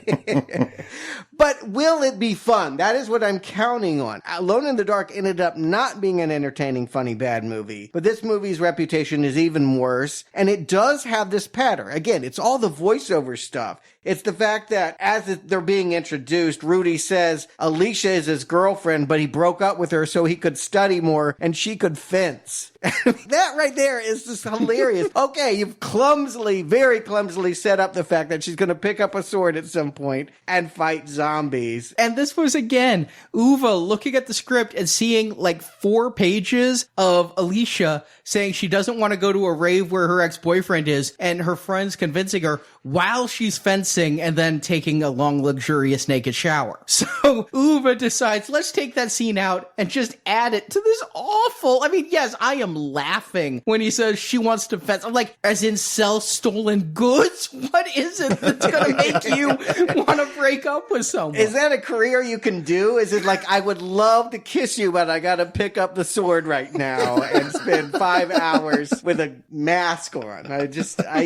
But will it be fun? That is what I'm counting on. Alone in the Dark ended up not being an entertaining, funny, bad movie. But this movie's reputation is even worse. And it does have this pattern. Again, it's all the voiceover stuff. It's the fact that as they're being introduced, Rudy says Alicia is his girlfriend, but he broke up with her so he could study more and she could fence. That right there is just hilarious. Okay, you've very clumsily set up the fact that she's going to pick up a sword at some point and fight zombies. And this was, again, Uva looking at the script and seeing like 4 pages of Alicia saying she doesn't want to go to a rave where her ex-boyfriend is, and her friends convincing her while she's fencing and then taking a long, luxurious naked shower. So Uva decides, let's take that scene out and just add it to this awful... I mean, yes, I am laughing when he says she wants to fence. I'm like, as in sell stolen goods? What is it that's going to make you want to break up with someone? Is that a career you can do? Is it like, I would love to kiss you, but I got to pick up the sword right now and spend 5 hours with a mask on? I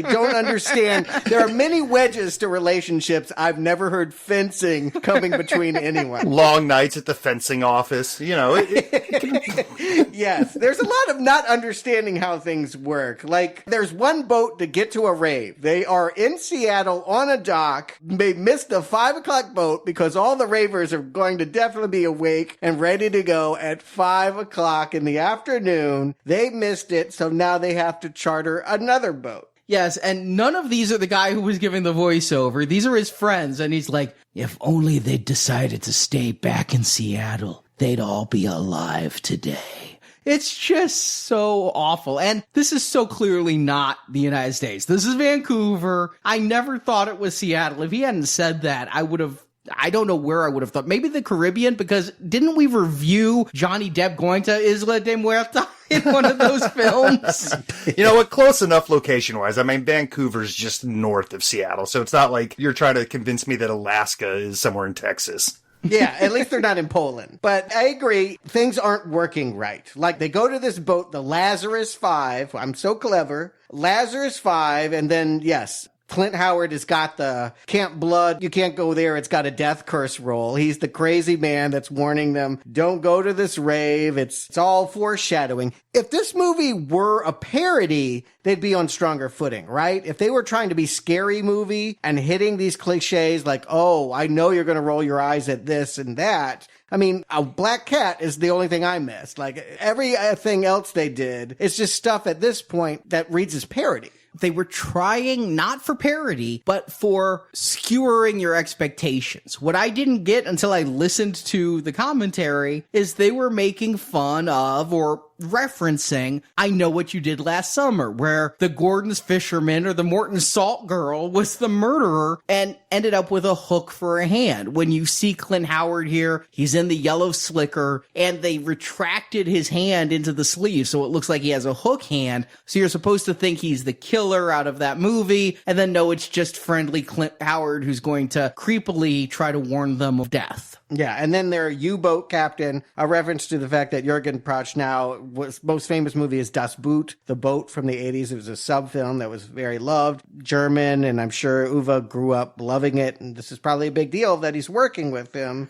don't understand. There are many wedges to relationships. I've never heard fencing coming between anyone. Long nights at the fencing office, you know. Yes, there's a lot of not understanding how things work. Like, there's one boat to get to a rave. They are in Seattle on a dock. They missed the 5 o'clock boat because all the ravers are going to definitely be awake and ready to go at 5 o'clock in the afternoon. They missed it, so now they have to charter another boat. Yes, and none of these are the guy who was giving the voiceover. These are his friends, and he's like, if only they'd decided to stay back in Seattle, they'd all be alive today. It's just so awful. And this is so clearly not the United States. This is Vancouver. I never thought it was Seattle. If he hadn't said that, I don't know where I would have thought. Maybe the Caribbean, because didn't we review Johnny Depp going to Isla de Muerta in one of those films? You know what? Close enough location-wise. I mean, Vancouver's just north of Seattle, so it's not like you're trying to convince me that Alaska is somewhere in Texas. Yeah, at least they're not in Poland. But I agree, things aren't working right. Like, they go to this boat, the Lazarus 5. I'm so clever. Lazarus 5, and then, yes, Clint Howard has got the Camp Blood, you can't go there, it's got a death curse roll. He's the crazy man that's warning them, don't go to this rave. It's all foreshadowing. If this movie were a parody, they'd be on stronger footing, right? If they were trying to be scary movie and hitting these cliches like, oh, I know you're going to roll your eyes at this and that. I mean, a Black Cat is the only thing I missed. Like, everything else they did, it's just stuff at this point that reads as parody. They were trying not for parody, but for skewering your expectations. What I didn't get until I listened to the commentary is they were making fun of or referencing I Know What You Did Last Summer, where the Gordon's fisherman or the Morton Salt girl was the murderer and ended up with a hook for a hand. When you see Clint Howard here, he's in the yellow slicker and they retracted his hand into the sleeve so it looks like he has a hook hand. So you're supposed to think he's the killer out of that movie, and then no, it's just friendly Clint Howard who's going to creepily try to warn them of death. Yeah, and then their U-boat captain, a reference to the fact that Jürgen Prochnow most famous movie is Das Boot, The Boat from the 80s. It was a sub-film that was very loved, German, and I'm sure Uwe grew up loving it, and this is probably a big deal that he's working with him.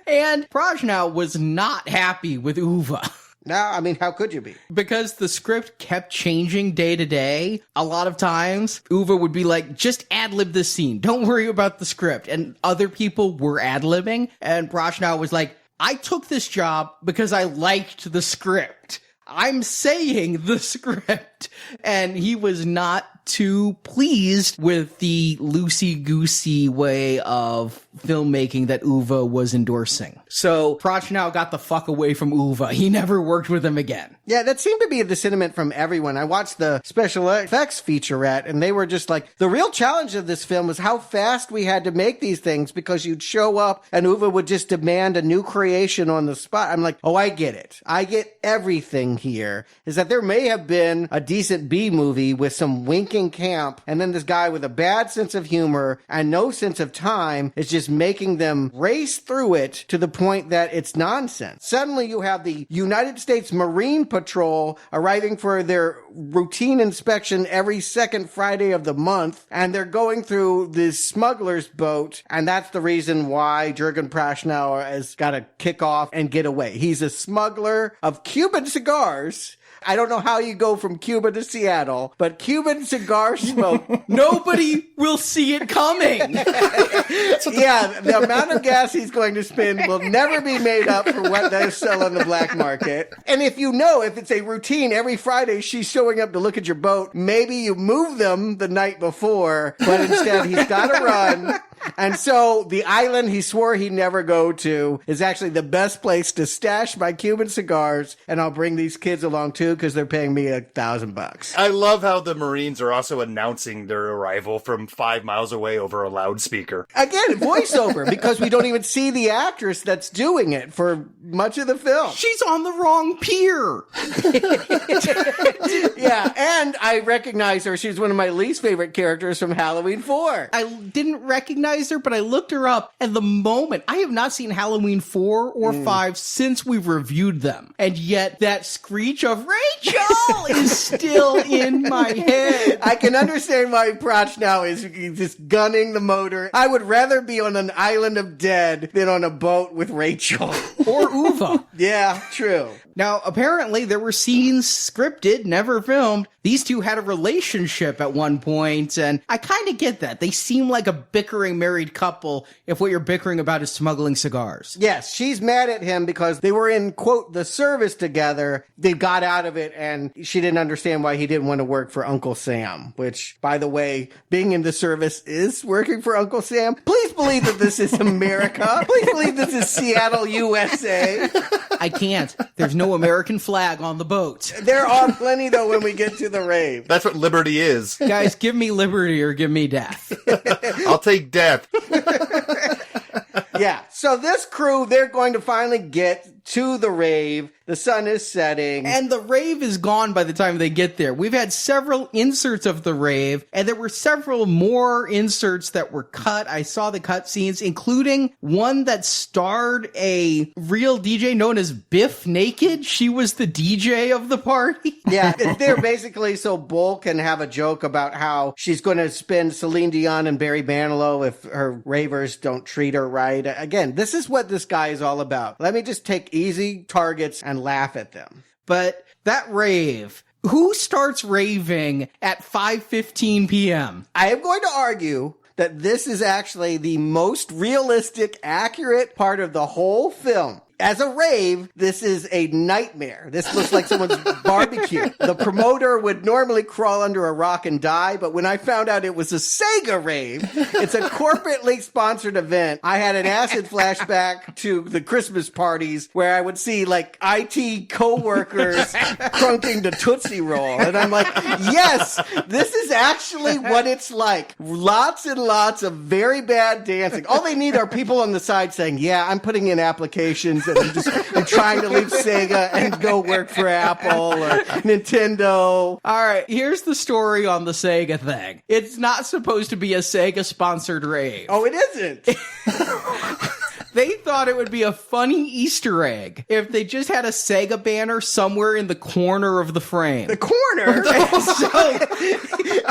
And Prochnow was not happy with Uwe. No, I mean, how could you be? Because the script kept changing day to day. A lot of times, Uwe would be like, just ad-lib this scene. Don't worry about the script. And other people were ad-libbing. And Prochnow was like, I took this job because I liked the script. I'm saying the script. And he was not too pleased with the loosey-goosey way of filmmaking that Uwe was endorsing. So Prochnow got the fuck away from Uwe. He never worked with him again. Yeah, that seemed to be the sentiment from everyone. I watched the special effects featurette, and they were just like, the real challenge of this film was how fast we had to make these things, because you'd show up and Uwe would just demand a new creation on the spot. I'm like, oh, I get it. I get everything here. Is that there may have been a decent B movie with some winking camp, and then this guy with a bad sense of humor and no sense of time is just making them race through it to the point that it's nonsense. Suddenly you have the United States Marine Patrol arriving for their routine inspection every second Friday of the month, and they're going through this smuggler's boat, and that's the reason why Jürgen Prochnow has got to kick off and get away. He's a smuggler of Cuban cigars. I don't know how you go from Cuba to Seattle, but Cuban cigar smoke. Nobody will see it coming. Yeah, the amount of gas he's going to spend will never be made up for what they sell on the black market. And if it's a routine, every Friday she's showing up to look at your boat, maybe you move them the night before, but instead he's got to run. And so the island he swore he'd never go to is actually the best place to stash my Cuban cigars, and I'll bring these kids along too because they're paying me $1,000. I love how the Marines are also announcing their arrival from 5 miles away over a loudspeaker. Again, voiceover, because we don't even see the actress that's doing it for much of the film. She's on the wrong pier. Yeah, and I recognize her. She's one of my least favorite characters from Halloween 4. I didn't recognize her, but I looked her up, and the moment, I have not seen Halloween 4 or 5 since we've reviewed them, and yet that screech of Rachel is still in my head. I can understand why Prochnow is just gunning the motor. I would rather be on an island of dead than on a boat with Rachel. Or Uwe. Yeah, true. Now, apparently there were scenes scripted, never filmed. These two had a relationship at one point, and I kind of get that. They seem like a bickering married couple if what you're bickering about is smuggling cigars. Yes, she's mad at him because they were in, quote, the service together. They got out of it, and she didn't understand why he didn't want to work for Uncle Sam, which, by the way, being in the service is working for Uncle Sam. Please believe that this is America. Please believe this is Seattle, USA. I can't. There's no American flag on the boat. There are plenty, though, when we get to the rave. That's what liberty is. Guys, give me liberty or give me death. I'll take death. Yeah, so this crew, they're going to finally get to the rave. The sun is setting. And the rave is gone by the time they get there. We've had several inserts of the rave, and there were several more inserts that were cut. I saw the cut scenes, including one that starred a real DJ known as Biff Naked. She was the DJ of the party. Yeah, they're basically so Bull can have a joke about how she's going to spin Celine Dion and Barry Manilow if her ravers don't treat her right. Again, this is what this guy is all about. Let me just take easy targets and laugh at them. But that rave, who starts raving at 5:15 p.m.? I am going to argue that this is actually the most realistic, accurate part of the whole film. As a rave, this is a nightmare. This looks like someone's barbecue. The promoter would normally crawl under a rock and die, but when I found out it was a Sega rave, it's a corporately sponsored event. I had an acid flashback to the Christmas parties where I would see like IT coworkers crunking the Tootsie Roll. And I'm like, yes, this is actually what it's like. Lots and lots of very bad dancing. All they need are people on the side saying, yeah, I'm putting in applications. I'm trying to leave Sega and go work for Apple or Nintendo. All right, here's the story on the Sega thing. It's not supposed to be a Sega-sponsored rave. Oh, it isn't? They thought it would be a funny Easter egg if they just had a Sega banner somewhere in the corner of the frame. The corner?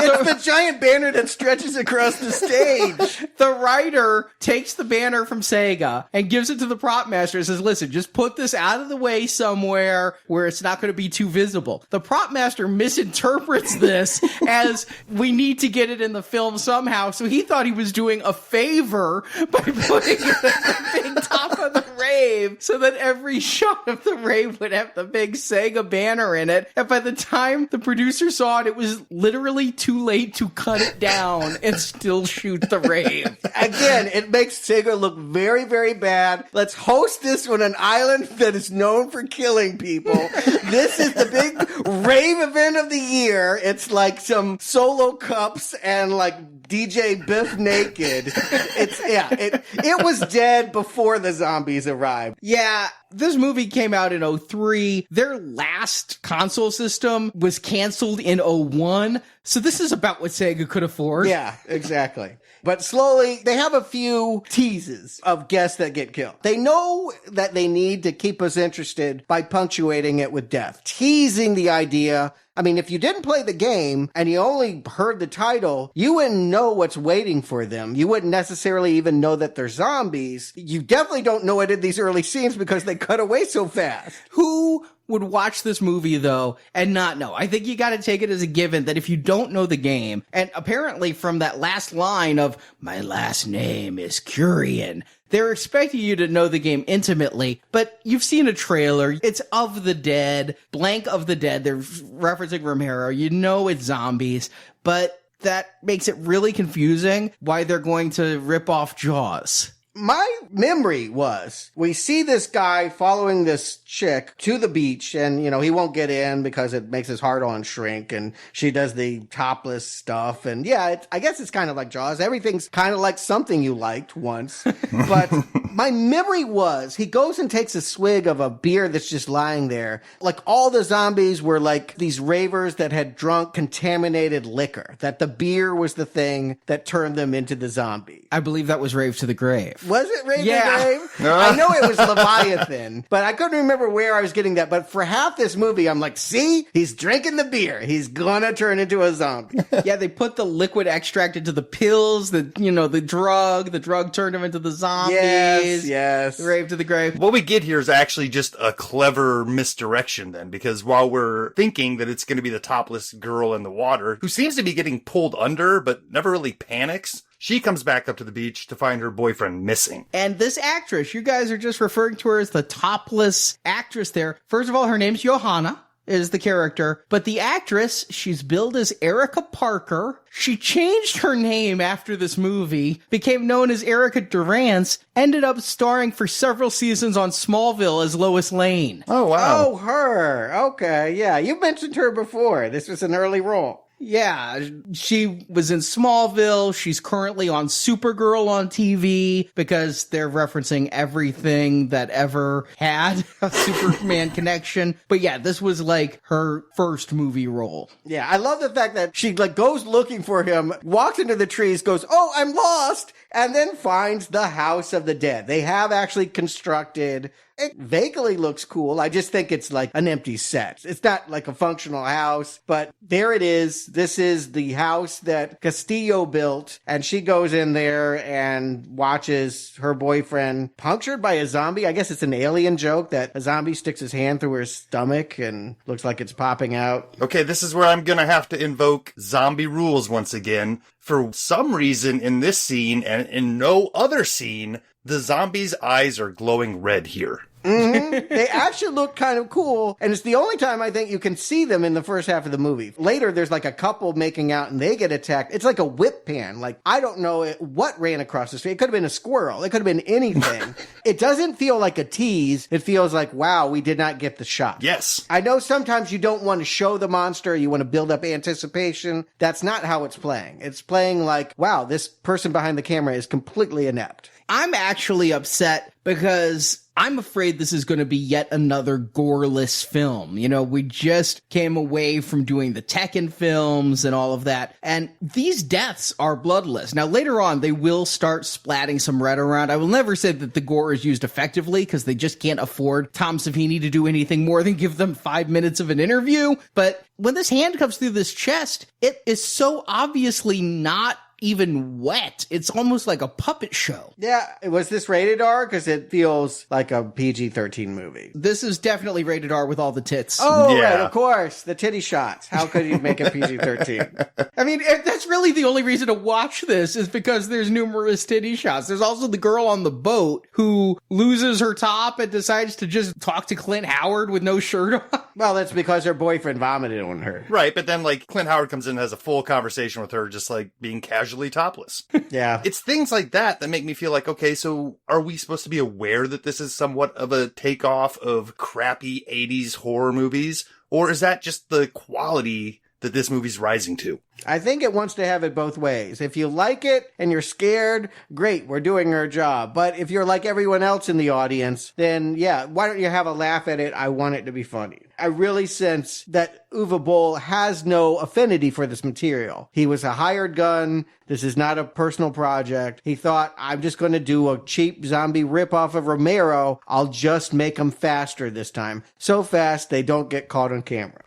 It's the giant banner that stretches across the stage. The writer takes the banner from Sega and gives it to the prop master and says, listen, just put this out of the way somewhere where it's not going to be too visible. The prop master misinterprets this as we need to get it in the film somehow, so he thought he was doing a favor by putting it at the big top of the rave so that every shot of the rave would have the big Sega banner in it. And by the time the producer saw it, it was literally too late to cut it down and still shoot the rave. Again, it makes Sega look very, very bad. Let's host this on an island that is known for killing people. This is the big rave event of the year. It's like some solo cups and like DJ Biff naked. It was dead before the zombies arrived. Yeah, this movie came out in 2003. Their last console system was canceled in 2001. So this is about what Sega could afford. Yeah, exactly. But slowly, they have a few teases of guests that get killed. They know that they need to keep us interested by punctuating it with death. Teasing the idea. I mean, if you didn't play the game and you only heard the title, you wouldn't know what's waiting for them. You wouldn't necessarily even know that they're zombies. You definitely don't know it in these early scenes because they cut away so fast. Who would watch this movie, though, and not know? I think you got to take it as a given that if you don't know the game, and apparently from that last line of, "My last name is Curian," they're expecting you to know the game intimately, but you've seen a trailer. It's of the dead, blank of the dead. They're referencing Romero. You know it's zombies, but that makes it really confusing why they're going to rip off Jaws. My memory was, we see this guy following this chick to the beach, and, you know, he won't get in because it makes his heart on shrink, and she does the topless stuff, and yeah, I guess it's kind of like Jaws. Everything's kind of like something you liked once. But my memory was, he goes and takes a swig of a beer that's just lying there. Like, all the zombies were like these ravers that had drunk contaminated liquor, that the beer was the thing that turned them into the zombie. I believe that was Rave to the Grave. Was it Rave Yeah. to the Grave? I know it was Leviathan, but I couldn't remember where I was getting that. But for half this movie, I'm like, see? He's drinking the beer. He's gonna turn into a zombie. Yeah, they put the liquid extract into the pills, the drug turned him into the zombies. Yes. Rave to the Grave. What we get here is actually just a clever misdirection then, because while we're thinking that it's going to be the topless girl in the water, who seems to be getting pulled under, but never really panics, she comes back up to the beach to find her boyfriend missing. And this actress, you guys are just referring to her as the topless actress there. First of all, her name's Johanna, is the character. But the actress, she's billed as Erica Parker. She changed her name after this movie, became known as Erica Durance, ended up starring for several seasons on Smallville as Lois Lane. Oh, wow. Oh, her. Okay, yeah. You mentioned her before. This was an early role. Yeah, she was in Smallville. She's currently on Supergirl on TV because they're referencing everything that ever had a Superman connection. But yeah, this was like her first movie role. Yeah, I love the fact that she like goes looking for him, walks into the trees, goes, "Oh, I'm lost," and then finds the House of the Dead. They have actually constructed. It vaguely looks cool. I just think it's like an empty set. It's not like a functional house, but there it is. This is the house that Castillo built, and she goes in there and watches her boyfriend punctured by a zombie. I guess it's an Alien joke that a zombie sticks his hand through her stomach and looks like it's popping out. Okay, this is where I'm gonna have to invoke zombie rules once again. For some reason in this scene and in no other scene, the zombies' eyes are glowing red here. Mm-hmm. They actually look kind of cool, and it's the only time I think you can see them in the first half of the movie. Later, there's like a couple making out, and they get attacked. It's like a whip pan. Like, I don't know what ran across the street. It could have been a squirrel. It could have been anything. It doesn't feel like a tease. It feels like, wow, we did not get the shot. Yes. I know sometimes you don't want to show the monster. You want to build up anticipation. That's not how it's playing. It's playing like, wow, this person behind the camera is completely inept. I'm actually upset because I'm afraid this is going to be yet another goreless film. You know, we just came away from doing the Tekken films and all of that, and these deaths are bloodless. Now, later on, they will start splatting some red around. I will never say that the gore is used effectively because they just can't afford Tom Savini to do anything more than give them 5 minutes of an interview. But when this hand comes through this chest, it is so obviously not even wet. It's almost like a puppet show. Yeah, was this rated R? Because it feels like a PG-13 movie. This is definitely rated R with all the tits. Oh, Yeah. right, of course. The titty shots. How could you make it PG-13? I mean, that's really the only reason to watch this is because there's numerous titty shots. There's also the girl on the boat who loses her top and decides to just talk to Clint Howard with no shirt on. Well, that's because her boyfriend vomited on her. Right, but then like Clint Howard comes in and has a full conversation with her, just like being casually topless. Yeah. It's things like that that make me feel like, okay, so are we supposed to be aware that this is somewhat of a takeoff of crappy 80s horror movies? Or is that just the quality that this movie's rising to? I think it wants to have it both ways. If you like it and you're scared, great, we're doing our job. But if you're like everyone else in the audience, then yeah, why don't you have a laugh at it? I want it to be funny. I really sense that Uwe Boll has no affinity for this material. He was a hired gun. This is not a personal project. He thought, I'm just going to do a cheap zombie ripoff of Romero. I'll just make them faster this time. So fast, they don't get caught on camera.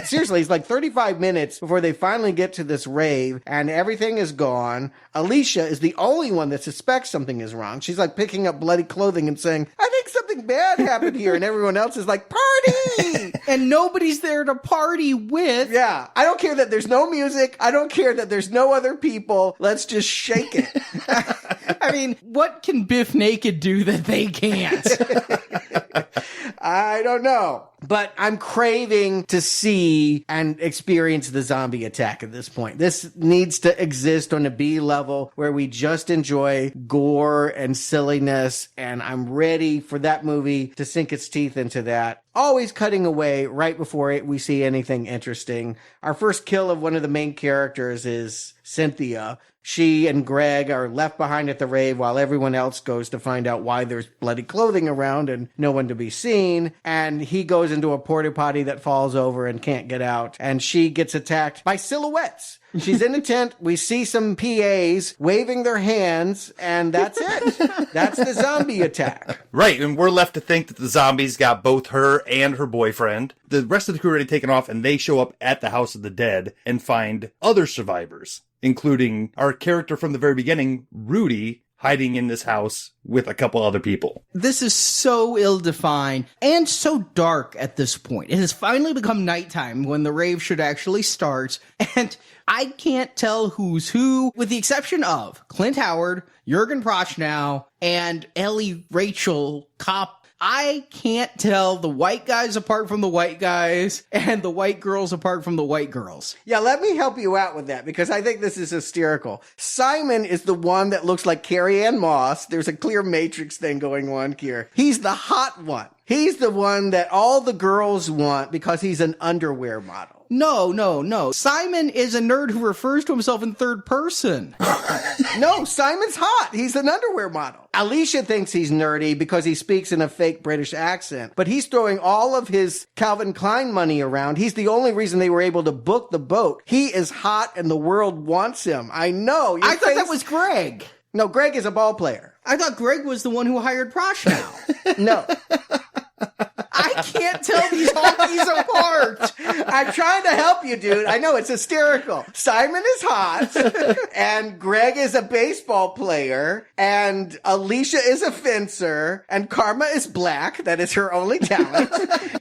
Seriously, it's like 35 minutes before they finally get to this rave and everything is gone. Alicia is the only one that suspects something is wrong. She's like picking up bloody clothing and saying, I think something bad happened here. And everyone else is like, party! And nobody's there to party with. Yeah. I don't care that there's no music. I don't care that there's no other people. Let's just shake it. I mean, what can Biff Naked do that they can't? I don't know. But I'm craving to see and experience the zombie attack at this point. This needs to exist on a B level where we just enjoy gore and silliness, and I'm ready for that movie to sink its teeth into that. Always cutting away right before we see anything interesting. Our first kill of one of the main characters is Cynthia. She and Greg are left behind at the rave while everyone else goes to find out why there's bloody clothing around and no one to be seen. And he goes into a porta potty that falls over and can't get out. And she gets attacked by silhouettes. She's in a tent. We see some PAs waving their hands, and that's it. That's the zombie attack. Right, and we're left to think that the zombies got both her and her boyfriend. The rest of the crew are already taken off, and they show up at the House of the Dead and find other survivors, including our character from the very beginning, Rudy, hiding in this house with a couple other people. This is so ill-defined and so dark at this point. It has finally become nighttime when the rave should actually start, and I can't tell who's who, with the exception of Clint Howard, Jürgen Prochnow, and Ellie Rachel Kopp. I can't tell the white guys apart from the white guys and the white girls apart from the white girls. Yeah, let me help you out with that because I think this is hysterical. Simon is the one that looks like Carrie Ann Moss. There's a clear Matrix thing going on here. He's the hot one. He's the one that all the girls want because he's an underwear model. No. Simon is a nerd who refers to himself in third person. No, Simon's hot. He's an underwear model. Alicia thinks he's nerdy because he speaks in a fake British accent, but he's throwing all of his Calvin Klein money around. He's the only reason they were able to book the boat. He is hot and the world wants him. I know. I thought that was Greg. No, Greg is a ball player. I thought Greg was the one who hired Prochnow. No. I can't tell these honkies apart. I'm trying to help you, dude. I know, it's hysterical. Simon is hot, and Greg is a baseball player, and Alicia is a fencer, and Karma is black. That is her only talent.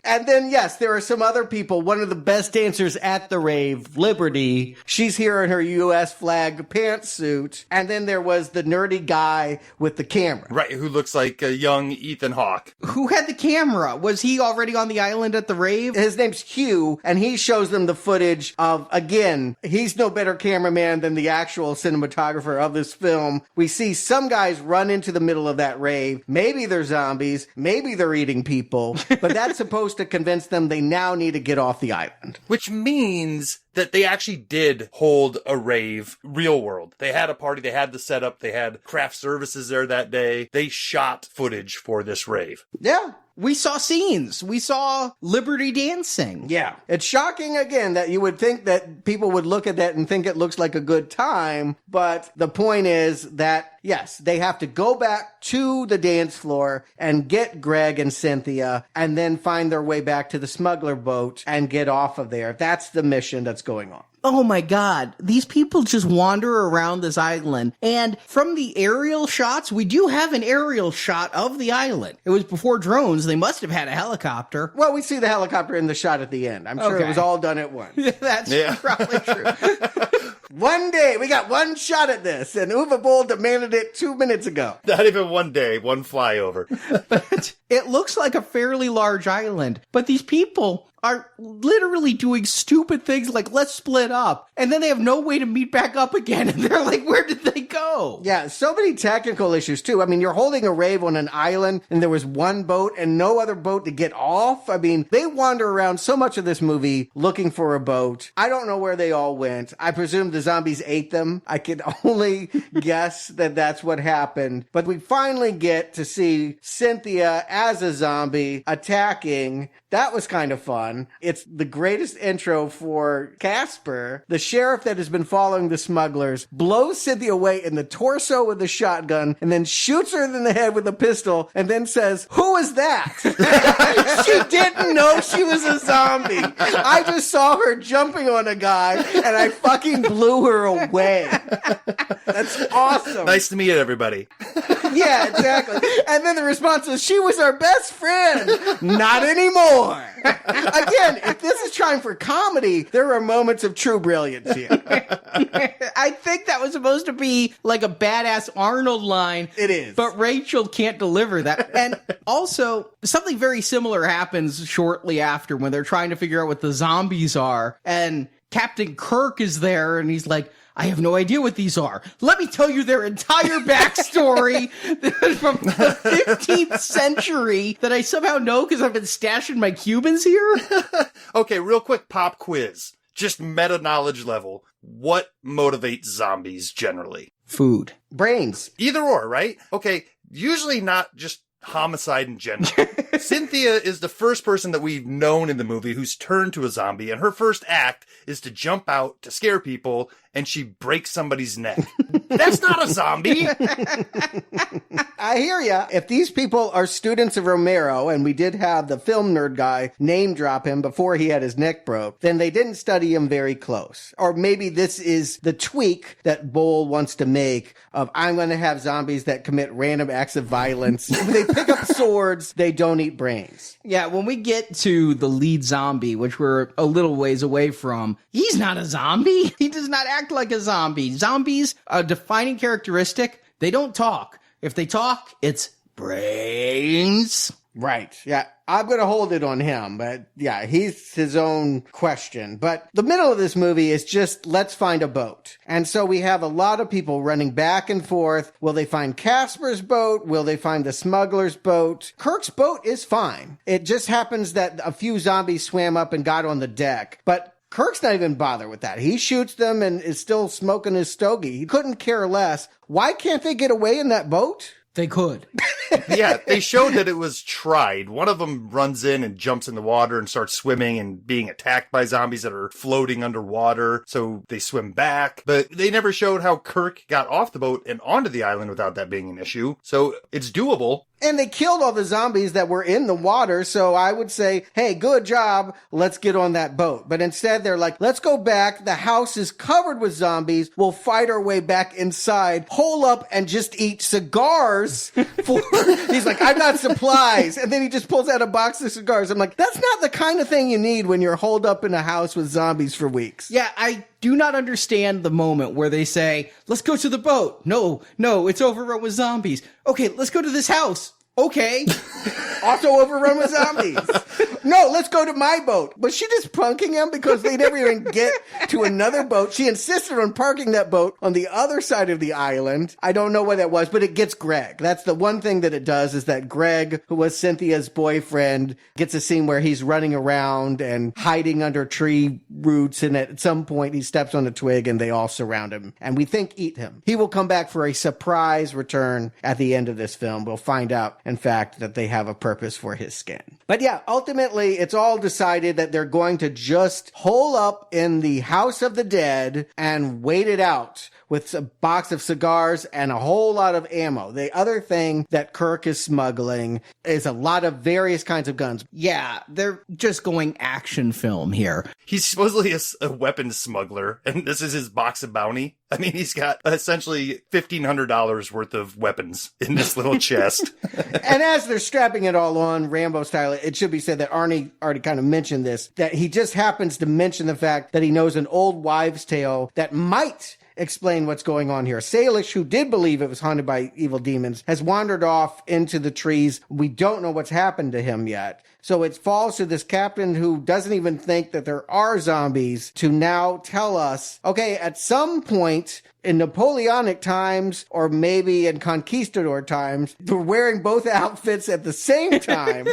And then, yes, there are some other people. One of the best dancers at the rave, Liberty. She's here in her U.S. flag pantsuit. And then there was the nerdy guy with the camera. Right, who looks like a young Ethan Hawke. Who had the camera? Was he already on the island at the rave? His name's Hugh, and he shows them the footage of, again, he's no better cameraman than the actual cinematographer of this film. We see some guys run into the middle of that rave. Maybe they're zombies. Maybe they're eating people. But that's supposed to convince them they now need to get off the island. Which means that they actually did hold a rave, real world. They had a party, they had the setup, they had craft services there that day. They shot footage for this rave. Yeah. We saw scenes. We saw Liberty dancing. Yeah. It's shocking, again, that you would think that people would look at that and think it looks like a good time. But the point is that, yes, they have to go back to the dance floor and get Greg and Cynthia and then find their way back to the smuggler boat and get off of there. That's the mission that's what's going on. Oh my God. These people just wander around this island. And from the aerial shots, we do have an aerial shot of the island. It was before drones. They must have had a helicopter. Well, we see the helicopter in the shot at the end. I'm sure it was all done at once. That's probably true. One day, we got one shot at this, and Uwe Boll demanded it 2 minutes ago. Not even one day, one flyover. But it looks like a fairly large island. But these people are literally doing stupid things like, let's split up. And then they have no way to meet back up again. And they're like, where did they go? Yeah, so many technical issues, too. I mean, you're holding a rave on an island, and there was one boat and no other boat to get off. I mean, they wander around so much of this movie looking for a boat. I don't know where they all went. I presume the zombies ate them. I can only guess that that's what happened. But we finally get to see Cynthia as a zombie attacking. That was kind of fun. It's the greatest intro for Casper. The sheriff that has been following the smugglers blows Cynthia away in the torso with a shotgun and then shoots her in the head with a pistol and then says, "Who is that?" She didn't know she was a zombie. I just saw her jumping on a guy and I fucking blew her away. That's awesome. Nice to meet you, everybody. Yeah, exactly. And then the response is, "She was our best friend." Not anymore. Again, if this is trying for comedy, there are moments of true brilliance here. I think that was supposed to be like a badass Arnold line. It is. But Rachel can't deliver that. And also, something very similar happens shortly after when they're trying to figure out what the zombies are. And Captain Kirk is there and he's like, "I have no idea what these are. Let me tell you their entire backstory from the 15th century that I somehow know because I've been stashing my Cubans here." Okay, real quick pop quiz. Just meta knowledge level. What motivates zombies generally? Food. Brains. Either or, right? Okay, usually not just homicide in general. Cynthia is the first person that we've known in the movie who's turned to a zombie, and her first act is to jump out to scare people, and she breaks somebody's neck. That's not a zombie. I hear ya. If these people are students of Romero, and we did have the film nerd guy name drop him before he had his neck broke, then they didn't study him very close. Or maybe this is the tweak that Boll wants to make of, I'm going to have zombies that commit random acts of violence. When they pick up swords, they don't eat brains. Yeah, when we get to the lead zombie, which we're a little ways away from, he's not a zombie. He does not act like a zombie. Zombies, a defining characteristic, they don't talk. If they talk, it's brains. Right. Yeah. I'm going to hold it on him, but yeah, he's his own question. But the middle of this movie is just, let's find a boat. And so we have a lot of people running back and forth. Will they find Casper's boat? Will they find the smuggler's boat? Kirk's boat is fine. It just happens that a few zombies swam up and got on the deck. But Kirk's not even bothered with that. He shoots them and is still smoking his stogie. He couldn't care less. Why can't they get away in that boat? They could. Yeah, they showed that it was tried. One of them runs in and jumps in the water and starts swimming and being attacked by zombies that are floating underwater. So they swim back. But they never showed how Kirk got off the boat and onto the island without that being an issue. So it's doable. And they killed all the zombies that were in the water, so I would say, hey, good job, let's get on that boat. But instead, they're like, let's go back, the house is covered with zombies, we'll fight our way back inside, hole up and just eat cigars for... He's like, I've got supplies. And then he just pulls out a box of cigars. I'm like, that's not the kind of thing you need when you're holed up in a house with zombies for weeks. Yeah, I do not understand the moment where they say, let's go to the boat. No, it's overrun with zombies. Okay, let's go to this house. Okay. Also overrun with zombies. No, let's go to my boat. Was she just punking him because they never even get to another boat? She insisted on parking that boat on the other side of the island. I don't know what that was, but it gets Greg. That's the one thing that it does, is that Greg, who was Cynthia's boyfriend, gets a scene where he's running around and hiding under tree roots, and at some point he steps on a twig and they all surround him and we think eat him. He will come back for a surprise return at the end of this film. We'll find out, in fact, that they have a purpose for his skin. But yeah, ultimately, it's all decided that they're going to just hole up in the House of the Dead and wait it out with a box of cigars and a whole lot of ammo. The other thing that Kirk is smuggling is a lot of various kinds of guns. Yeah, they're just going action film here. He's supposedly a weapons smuggler, and this is his box of bounty. I mean, he's got essentially $1,500 worth of weapons in this little chest. And as they're strapping it all on, Rambo style, it should be said that Arnie already kind of mentioned this, that he just happens to mention the fact that he knows an old wives' tale that might explain what's going on here. Salish, who did believe it was haunted by evil demons, has wandered off into the trees. We don't know what's happened to him yet. So it falls to this captain who doesn't even think that there are zombies to now tell us, okay, at some point in Napoleonic times, or maybe in conquistador times, they're wearing both outfits at the same time.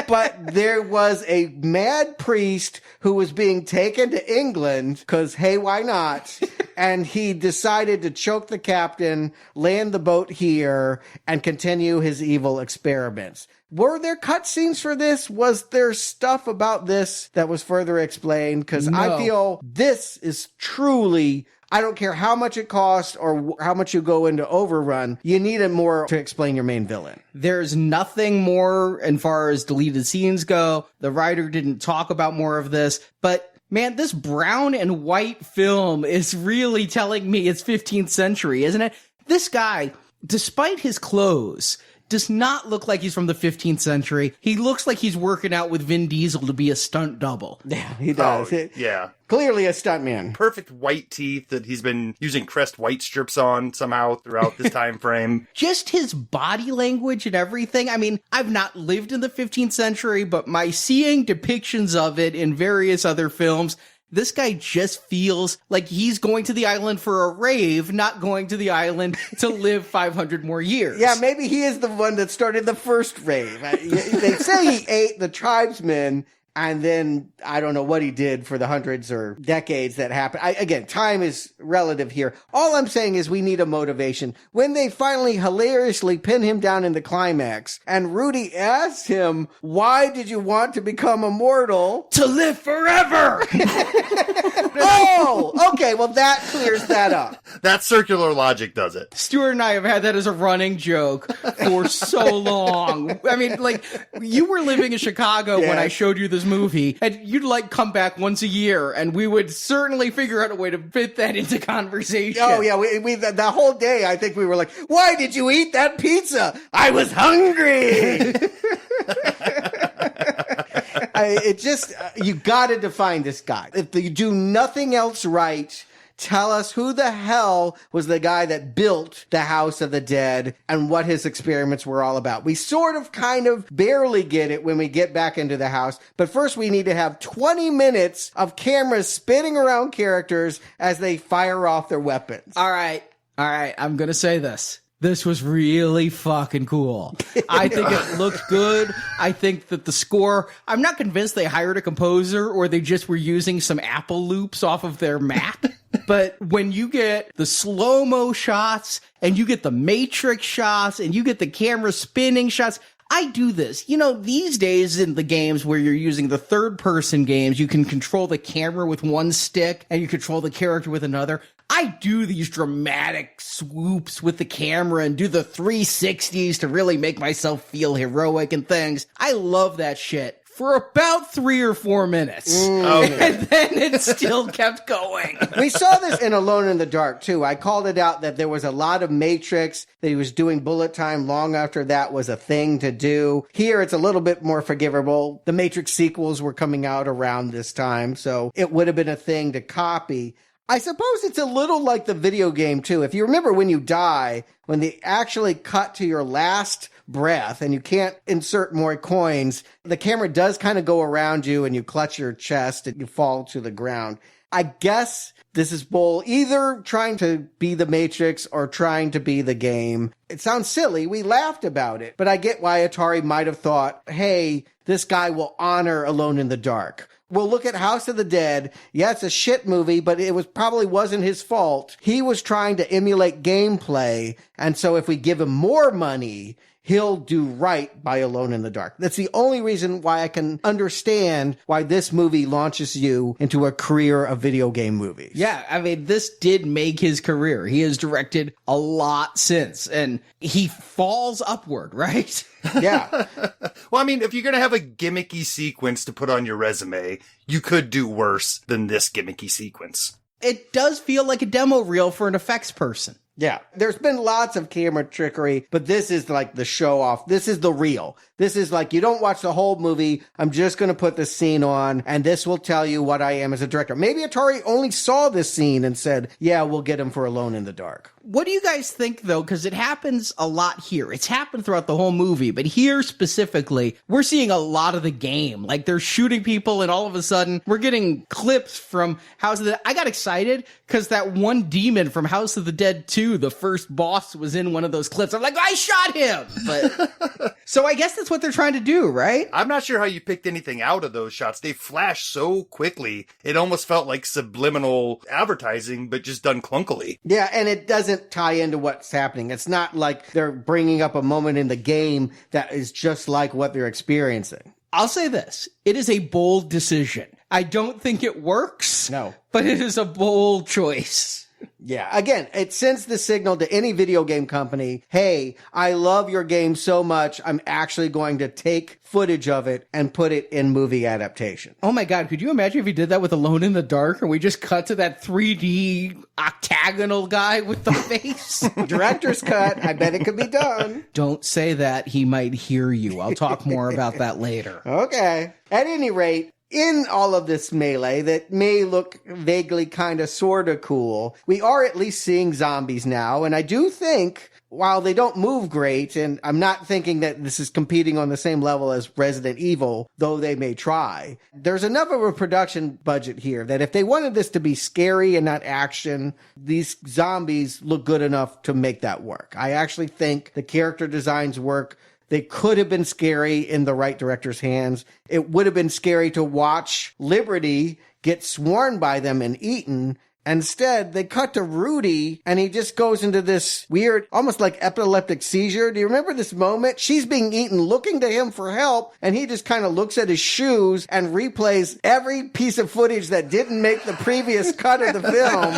But there was a mad priest who was being taken to England because, hey, why not? And he decided to choke the captain, land the boat here, and continue his evil experiments. Were there cutscenes for this? Was there stuff about this that was further explained? Because No. I feel this is truly, I don't care how much it costs or how much you go into Overrun, you need it more to explain your main villain. There's nothing more as far as deleted scenes go. The writer didn't talk about more of this, but man, this brown and white film is really telling me it's 15th century, isn't it? This guy, despite his clothes, does not look like he's from the 15th century. He looks like he's working out with Vin Diesel to be a stunt double. Yeah, he does. Yeah. Clearly a stuntman. Perfect white teeth that he's been using Crest white strips on somehow throughout this time frame. Just his body language and everything. I mean, I've not lived in the 15th century, but my seeing depictions of it in various other films, this guy just feels like he's going to the island for a rave, not going to the island to live 500 more years. Yeah, maybe he is the one that started the first rave. They say he ate the tribesmen, and then I don't know what he did for the hundreds or decades that happened. Again, time is relative here. All I'm saying is we need a motivation. When they finally hilariously pin him down in the climax, and Rudy asks him, why did you want to become immortal? To live forever! Oh, okay, well that clears that up. That circular logic does it. Stuart and I have had that as a running joke for so long. I mean, like, you were living in Chicago when I showed you this movie, and you'd like come back once a year, and we would certainly figure out a way to fit that into conversation. Oh yeah, we the whole day I think we were like, why did you eat that pizza? I was hungry. You got to define this guy. If you do nothing else right, tell us who the hell was the guy that built the House of the Dead and what his experiments were all about. We sort of kind of barely get it when we get back into the house, but first we need to have 20 minutes of cameras spinning around characters as they fire off their weapons. All right, I'm gonna say this. This was really fucking cool. I think it looked good. I think that the score, I'm not convinced they hired a composer or they just were using some Apple loops off of their Mac. But when you get the slow-mo shots and you get the Matrix shots and you get the camera spinning shots, I do this. You know, these days in the games where you're using the third-person games, you can control the camera with one stick and you control the character with another. I do these dramatic swoops with the camera and do the 360s to really make myself feel heroic and things. I love that shit. For about 3 or 4 minutes. And then it still kept going. We saw this in Alone in the Dark, too. I called it out that there was a lot of Matrix, that he was doing bullet time long after that was a thing to do. Here, it's a little bit more forgivable. The Matrix sequels were coming out around this time, so it would have been a thing to copy. I suppose it's a little like the video game, too. If you remember when you die, when they actually cut to your last breath and you can't insert more coins, the camera does kind of go around you and you clutch your chest and you fall to the ground. I guess this is both either trying to be the Matrix or trying to be the game. It sounds silly. We laughed about it, but I get why Atari might have thought, hey, this guy will honor Alone in the Dark. We'll look at House of the Dead. Yeah, it's a shit movie, but it probably wasn't his fault. He was trying to emulate gameplay, and so if we give him more money, he'll do right by Alone in the Dark. That's the only reason why I can understand why this movie launches you into a career of video game movies. Yeah, I mean, this did make his career. He has directed a lot since, and he falls upward, right? Yeah. Well, I mean, if you're going to have a gimmicky sequence to put on your resume, you could do worse than this gimmicky sequence. It does feel like a demo reel for an effects person. Yeah, there's been lots of camera trickery, but this is like the show off. This is the real. This is like, you don't watch the whole movie. I'm just going to put this scene on, and this will tell you what I am as a director. Maybe Atari only saw this scene and said, yeah, we'll get him for Alone in the Dark. What do you guys think, though? Because it happens a lot here. It's happened throughout the whole movie, but here specifically, we're seeing a lot of the game. Like, they're shooting people, and all of a sudden, we're getting clips from House of the Dead. I got excited because that one demon from House of the Dead 2, the first boss, was in one of those clips. I'm like, I shot him! But so I guess that's what they're trying to do, right? I'm not sure how you picked anything out of those shots. They flashed so quickly, it almost felt like subliminal advertising, but just done clunkily. Yeah, and it doesn't tie into what's happening. It's not like they're bringing up a moment in the game that is just like what they're experiencing. I'll say this. It is a bold decision. I don't think it works. No. But it is a bold choice. Yeah, again, it sends the signal to any video game company, hey, I love your game so much, I'm actually going to take footage of it and put it in movie adaptation. Oh my God, could you imagine if he did that with Alone in the Dark and we just cut to that 3D octagonal guy with the face? Director's cut, I bet it could be done. Don't say that, he might hear you. I'll talk more about that later. Okay. At any rate, in all of this melee that may look vaguely kind of sort of cool, we are at least seeing zombies now. And I do think, while they don't move great, and I'm not thinking that this is competing on the same level as Resident Evil, though they may try, there's enough of a production budget here that if they wanted this to be scary and not action, these zombies look good enough to make that work. I actually think the character designs work. They could have been scary in the right director's hands. It would have been scary to watch Liberty get sworn by them and eaten. Instead, they cut to Rudy, and he just goes into this weird, almost like epileptic seizure. Do you remember this moment? She's being eaten, looking to him for help, and he just kind of looks at his shoes and replays every piece of footage that didn't make the previous cut of the film,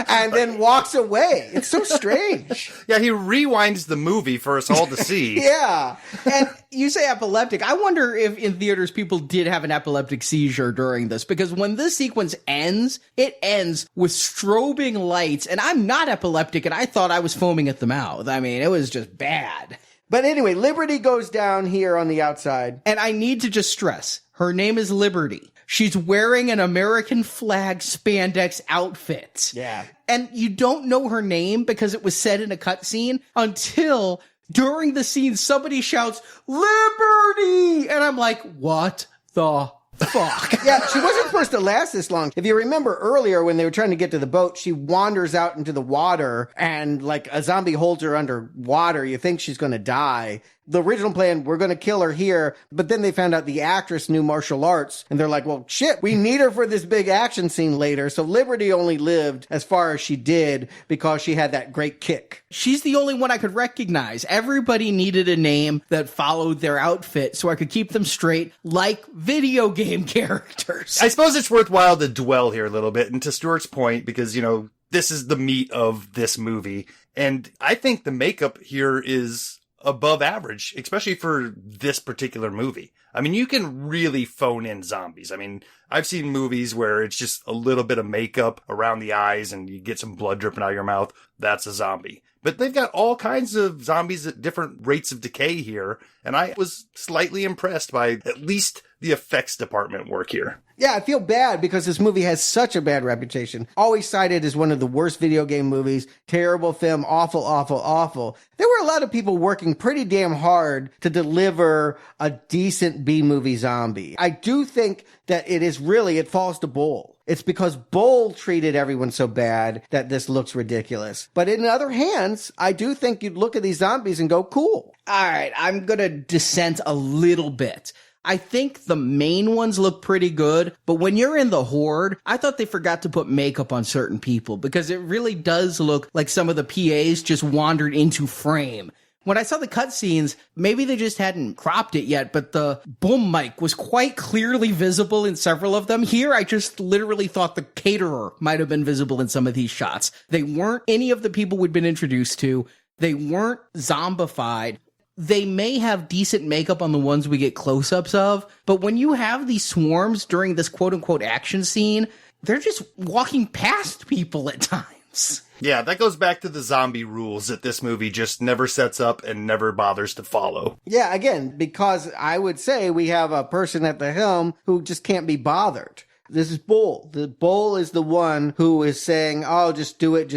and then walks away. It's so strange. Yeah, he rewinds the movie for us all to see. Yeah. And you say epileptic. I wonder if in theaters people did have an epileptic seizure during this, because when this sequence ends, it ends with strobing lights, and I'm not epileptic, and I thought I was foaming at the mouth. I mean, it was just bad. But anyway, Liberty goes down here on the outside. And I need to just stress, her name is Liberty. She's wearing an American flag spandex outfit. Yeah. And you don't know her name because it was said in a cutscene until during the scene somebody shouts, Liberty! And I'm like, what the fuck? Yeah, she wasn't supposed to last this long. If you remember earlier when they were trying to get to the boat, she wanders out into the water and like a zombie holds her underwater. You think she's going to die. The original plan, we're going to kill her here, but then they found out the actress knew martial arts, and they're like, well, shit, we need her for this big action scene later. So Liberty only lived as far as she did because she had that great kick. She's the only one I could recognize. Everybody needed a name that followed their outfit so I could keep them straight like video game characters. I suppose it's worthwhile to dwell here a little bit, and to Stuart's point, because, you know, this is the meat of this movie, and I think the makeup here is above average, especially for this particular movie. I mean, you can really phone in zombies. I mean, I've seen movies where it's just a little bit of makeup around the eyes and you get some blood dripping out of your mouth. That's a zombie. But they've got all kinds of zombies at different rates of decay here. And I was slightly impressed by at least the effects department work here. Yeah, I feel bad because this movie has such a bad reputation. Always cited as one of the worst video game movies. Terrible film, awful, awful, awful. There were a lot of people working pretty damn hard to deliver a decent B-movie zombie. I do think that it falls to Bull. It's because Bull treated everyone so bad that this looks ridiculous. But in other hands, I do think you'd look at these zombies and go, cool. All right, I'm going to dissent a little bit. I think the main ones look pretty good, but when you're in the Horde, I thought they forgot to put makeup on certain people because it really does look like some of the PAs just wandered into frame. When I saw the cutscenes, maybe they just hadn't cropped it yet, but the boom mic was quite clearly visible in several of them. Here, I just literally thought the caterer might have been visible in some of these shots. They weren't any of the people we'd been introduced to. They weren't zombified. They may have decent makeup on the ones we get close-ups of, but when you have these swarms during this quote-unquote action scene, they're just walking past people at times. Yeah, that goes back to the zombie rules that this movie just never sets up and never bothers to follow. Yeah, again, because I would say we have a person at the helm who just can't be bothered. This is Bull. The Bull is the one who is saying, oh, just do it.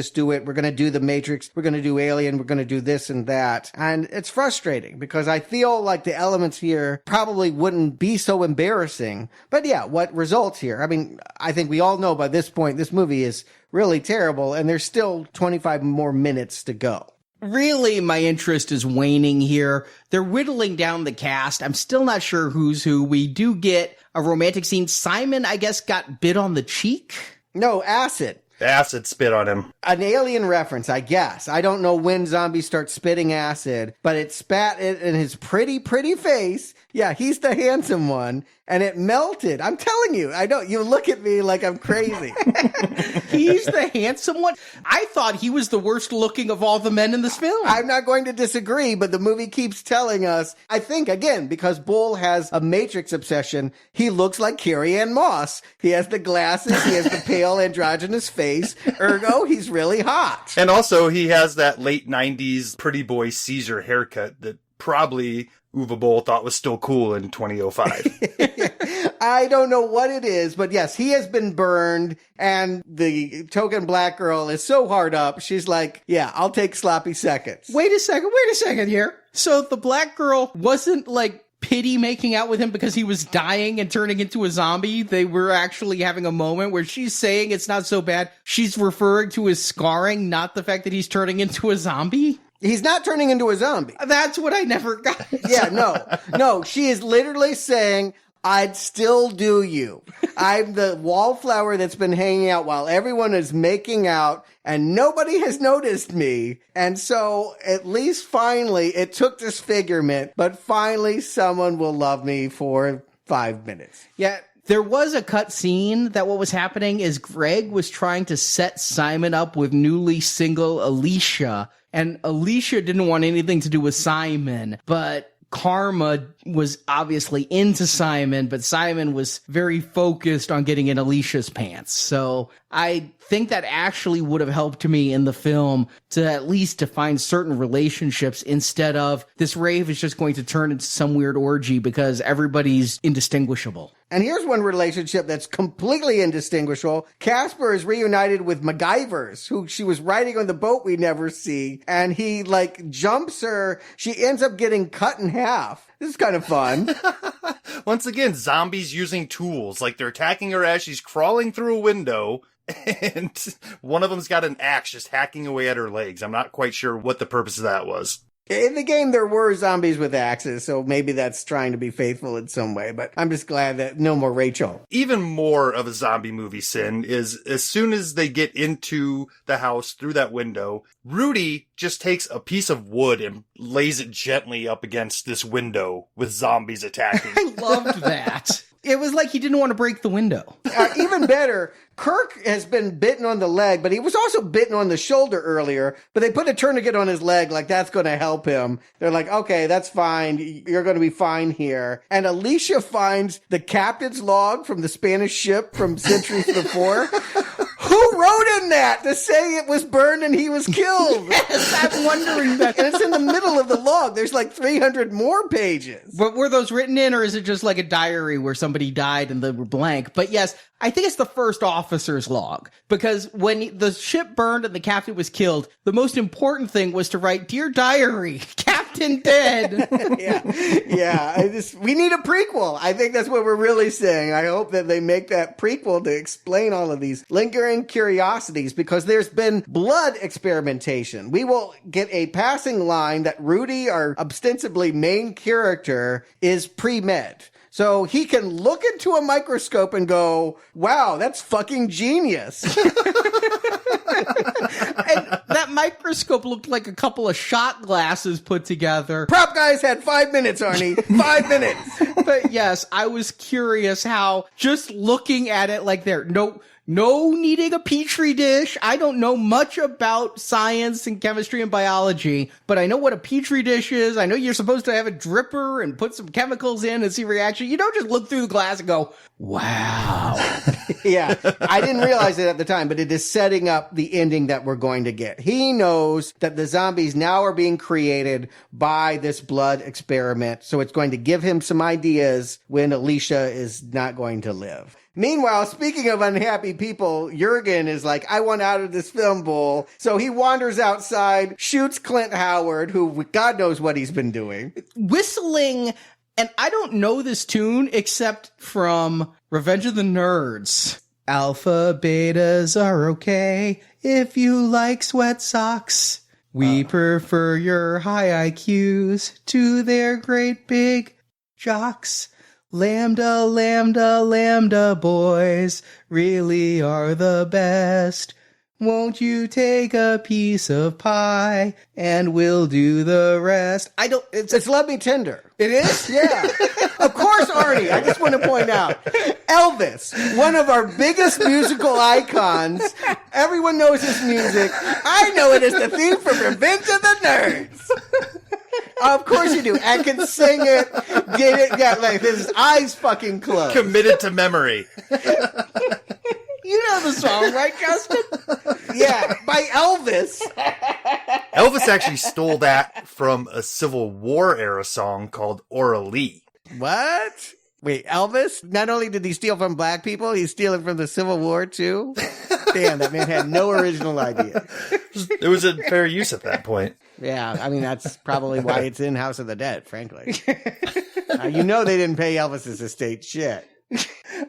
We're going to do the Matrix. We're going to do Alien. We're going to do this and that. And it's frustrating because I feel like the elements here probably wouldn't be so embarrassing. But yeah, what results here? I mean, I think we all know by this point, this movie is really terrible and there's still 25 more minutes to go. Really, my interest is waning here. They're whittling down the cast. I'm still not sure who's who. We do get a romantic scene. Simon, I guess, got bit on the cheek? No, acid. Acid spit on him. An Alien reference, I guess. I don't know when zombies start spitting acid, but it spat it in his pretty face. Yeah, he's the handsome one. And it melted. I'm telling you, I don't. You look at me like I'm crazy. He's the handsome one? I thought he was the worst looking of all the men in this film. I'm not going to disagree, but the movie keeps telling us, I think, again, because Bull has a Matrix obsession, he looks like Carrie-Anne Moss. He has the glasses, he has the pale androgynous face, ergo, he's really hot. And also, he has that late 90s pretty boy Caesar haircut that probably Uwe Boll thought was still cool in 2005. I don't know what it is, but yes, he has been burned, and the token black girl is so hard up, she's like, yeah, I'll take sloppy seconds. Wait a second here. So the black girl wasn't like pity making out with him because he was dying and turning into a zombie. They were actually having a moment where she's saying it's not so bad. She's referring to his scarring, not the fact that he's turning into a zombie. He's not turning into a zombie. That's what I never got. Yeah, no, she is literally saying, I'd still do you. I'm the wallflower that's been hanging out while everyone is making out and nobody has noticed me. And so at least finally it took disfigurement, but finally someone will love me for 5 minutes. Yeah. There was a cut scene that what was happening is Greg was trying to set Simon up with newly single Alicia, and Alicia didn't want anything to do with Simon, but Karma was obviously into Simon, but Simon was very focused on getting in Alicia's pants. So I think that actually would have helped me in the film to at least define certain relationships instead of this rave is just going to turn into some weird orgy because everybody's indistinguishable. And here's one relationship that's completely indistinguishable. Casper is reunited with MacGyver's, who she was riding on the boat we never see, and he, like, jumps her. She ends up getting cut in half. This is kind of fun. Once again, zombies using tools. Like, they're attacking her as she's crawling through a window, and one of them's got an axe just hacking away at her legs. I'm not quite sure what the purpose of that was. In the game, there were zombies with axes, so maybe that's trying to be faithful in some way, but I'm just glad that no more Rachel. Even more of a zombie movie sin is as soon as they get into the house through that window, Rudy just takes a piece of wood and lays it gently up against this window with zombies attacking. I loved that. It was like he didn't want to break the window. Even better, Kirk has been bitten on the leg, but he was also bitten on the shoulder earlier, but they put a tourniquet on his leg like that's going to help him. They're like, okay, that's fine. You're going to be fine here. And Alicia finds the captain's log from the Spanish ship from centuries before. Who wrote in that to say it was burned and he was killed? Yes, I'm wondering that. And it's in the middle of the log. There's like 300 more pages. But were those written in, or is it just like a diary where somebody died and they were blank? But yes, I think it's the first officer's log, because when the ship burned and the captain was killed, the most important thing was to write, "Dear diary, Captain dead." Yeah. We need a prequel. I think that's what we're really saying. I hope that they make that prequel to explain all of these lingering curiosities, because there's been blood experimentation. We will get a passing line that Rudy, our ostensibly main character, is pre-med. So he can look into a microscope and go, wow, that's fucking genius. And that microscope looked like a couple of shot glasses put together. Prop guys had 5 minutes, Arnie. 5 minutes. But yes, I was curious how just looking at it like no needing a petri dish. I don't know much about science and chemistry and biology, but I know what a petri dish is. I know you're supposed to have a dripper and put some chemicals in and see reaction. You don't just look through the glass and go, wow. Yeah, I didn't realize it at the time, but it is setting up the ending that we're going to get. He knows that the zombies now are being created by this blood experiment, so it's going to give him some ideas when Alicia is not going to live. Meanwhile, speaking of unhappy people, Jurgen is like, I want out of this film bowl. So he wanders outside, shoots Clint Howard, who God knows what he's been doing. Whistling, and I don't know this tune except from Revenge of the Nerds. Alpha betas are okay if you like sweat socks. We prefer your high IQs to their great big jocks. Lambda, lambda, lambda boys really are the best. Won't you take a piece of pie and we'll do the rest? It's Love Me Tender. It is? Yeah. Of course, Arnie, I just want to point out, Elvis, one of our biggest musical icons. Everyone knows his music. I know it as the theme from Revenge of the Nerds. Of course you do. I can sing it, get it, got like his eyes fucking closed. Committed to memory. You know the song, right, Justin? Yeah, by Elvis. Elvis actually stole that from a Civil War era song called Oralee. What? Wait, Elvis? Not only did he steal from black people, he's stealing from the Civil War too? Damn, that man had no original idea. It was a fair use at that point. Yeah, I mean, that's probably why it's in House of the Dead, frankly. You know they didn't pay Elvis's estate shit.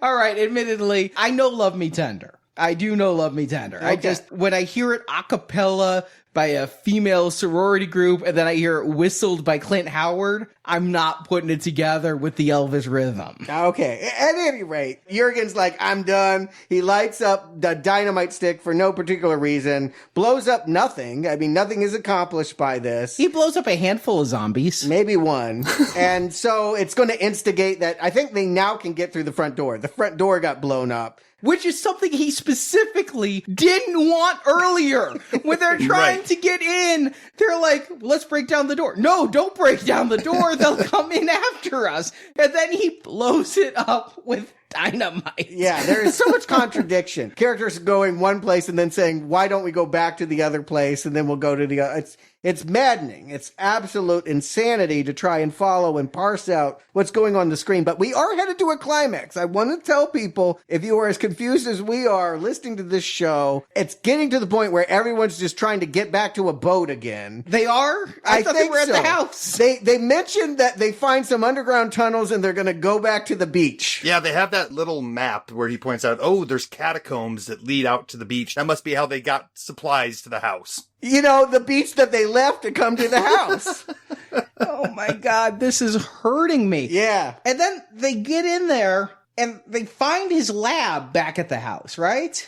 All right, admittedly, I know Love Me Tender. I do know Love Me Tender. Okay. When I hear it a cappella by a female sorority group and then I hear it whistled by Clint Howard, I'm not putting it together with the Elvis rhythm. Okay. At any rate, Jurgen's like, I'm done. He lights up the dynamite stick for no particular reason, blows up nothing. I mean, nothing is accomplished by this. He blows up a handful of zombies. Maybe one. And so it's going to instigate that. I think they now can get through the front door. The front door got blown up. Which is something he specifically didn't want earlier. When they're trying to get in, they're like, let's break down the door. No, don't break down the door. They'll come in after us. And then he blows it up with dynamite. Yeah, there is so much contradiction. Characters going one place and then saying, why don't we go back to the other place and then we'll go to the other. It's maddening. It's absolute insanity to try and follow and parse out what's going on the screen. But we are headed to a climax. I want to tell people, if you are as confused as we are listening to this show, it's getting to the point where everyone's just trying to get back to a boat again. They are? I thought they were at the house. They mentioned that they find some underground tunnels and they're going to go back to the beach. Yeah, they have that little map where he points out, oh, there's catacombs that lead out to the beach. That must be how they got supplies to the house. You know, the beach that they left to come to the house. Oh my God, this is hurting me. Yeah. And then they get in there and they find his lab back at the house, right?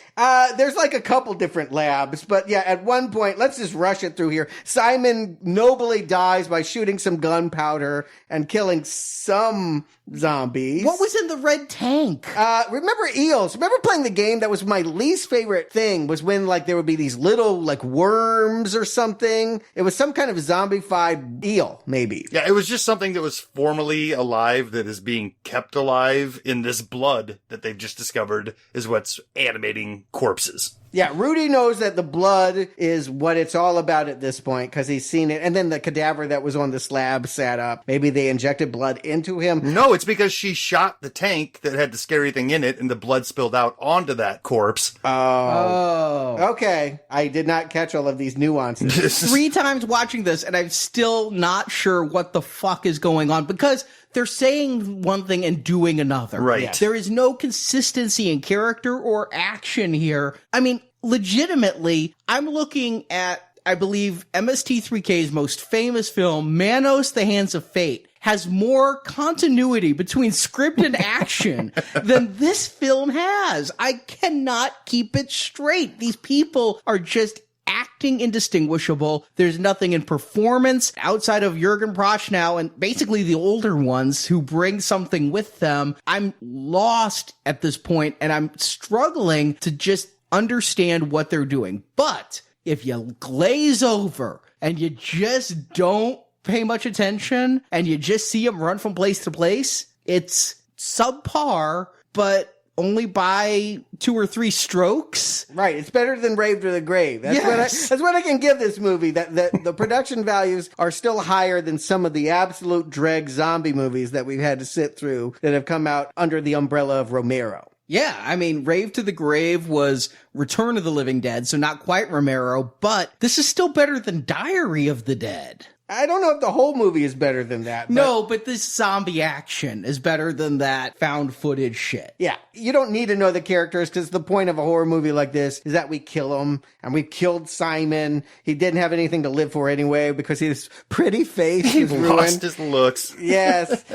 There's like a couple different labs, but yeah, at one point, let's just rush it through here. Simon nobly dies by shooting some gunpowder and killing some zombies. What was in the red tank? Remember eels? Remember playing the game? That was my least favorite thing, was when like there would be these little like worms or something. It was some kind of zombified eel, maybe. Yeah, it was just something that was formerly alive that is being kept alive in this blood that they've just discovered is what's animating corpses. Yeah, Rudy knows that the blood is what it's all about at this point because he's seen it. And then the cadaver that was on the slab sat up. Maybe they injected blood into him. No, it's because she shot the tank that had the scary thing in it and the blood spilled out onto that corpse. Oh. Okay. I did not catch all of these nuances. 3 times watching this and I'm still not sure what the fuck is going on because they're saying one thing and doing another. Right. Yes. There is no consistency in character or action here. I mean, legitimately, I'm looking at, I believe, MST3K's most famous film, Manos, The Hands of Fate, has more continuity between script and action than this film has. I cannot keep it straight. These people are just acting indistinguishable. There's nothing in performance outside of Jurgen Prochnow and basically the older ones who bring something with them. I'm lost at this point, and I'm struggling to just understand what they're doing. But if you glaze over and you just don't pay much attention and you just see them run from place to place, it's subpar, but only by 2 or 3 strokes. Right. It's better than Rave to the Grave. That's what I can give this movie. That the production values are still higher than some of the absolute dreg zombie movies that we've had to sit through that have come out under the umbrella of Romero. Yeah, I mean, Rave to the Grave was Return of the Living Dead, so not quite Romero, but this is still better than Diary of the Dead. I don't know if the whole movie is better than that. No, but this zombie action is better than that found footage shit. Yeah, you don't need to know the characters because the point of a horror movie like this is that we kill him, and we killed Simon. He didn't have anything to live for anyway because his pretty face is ruined. Lost his looks. Yes.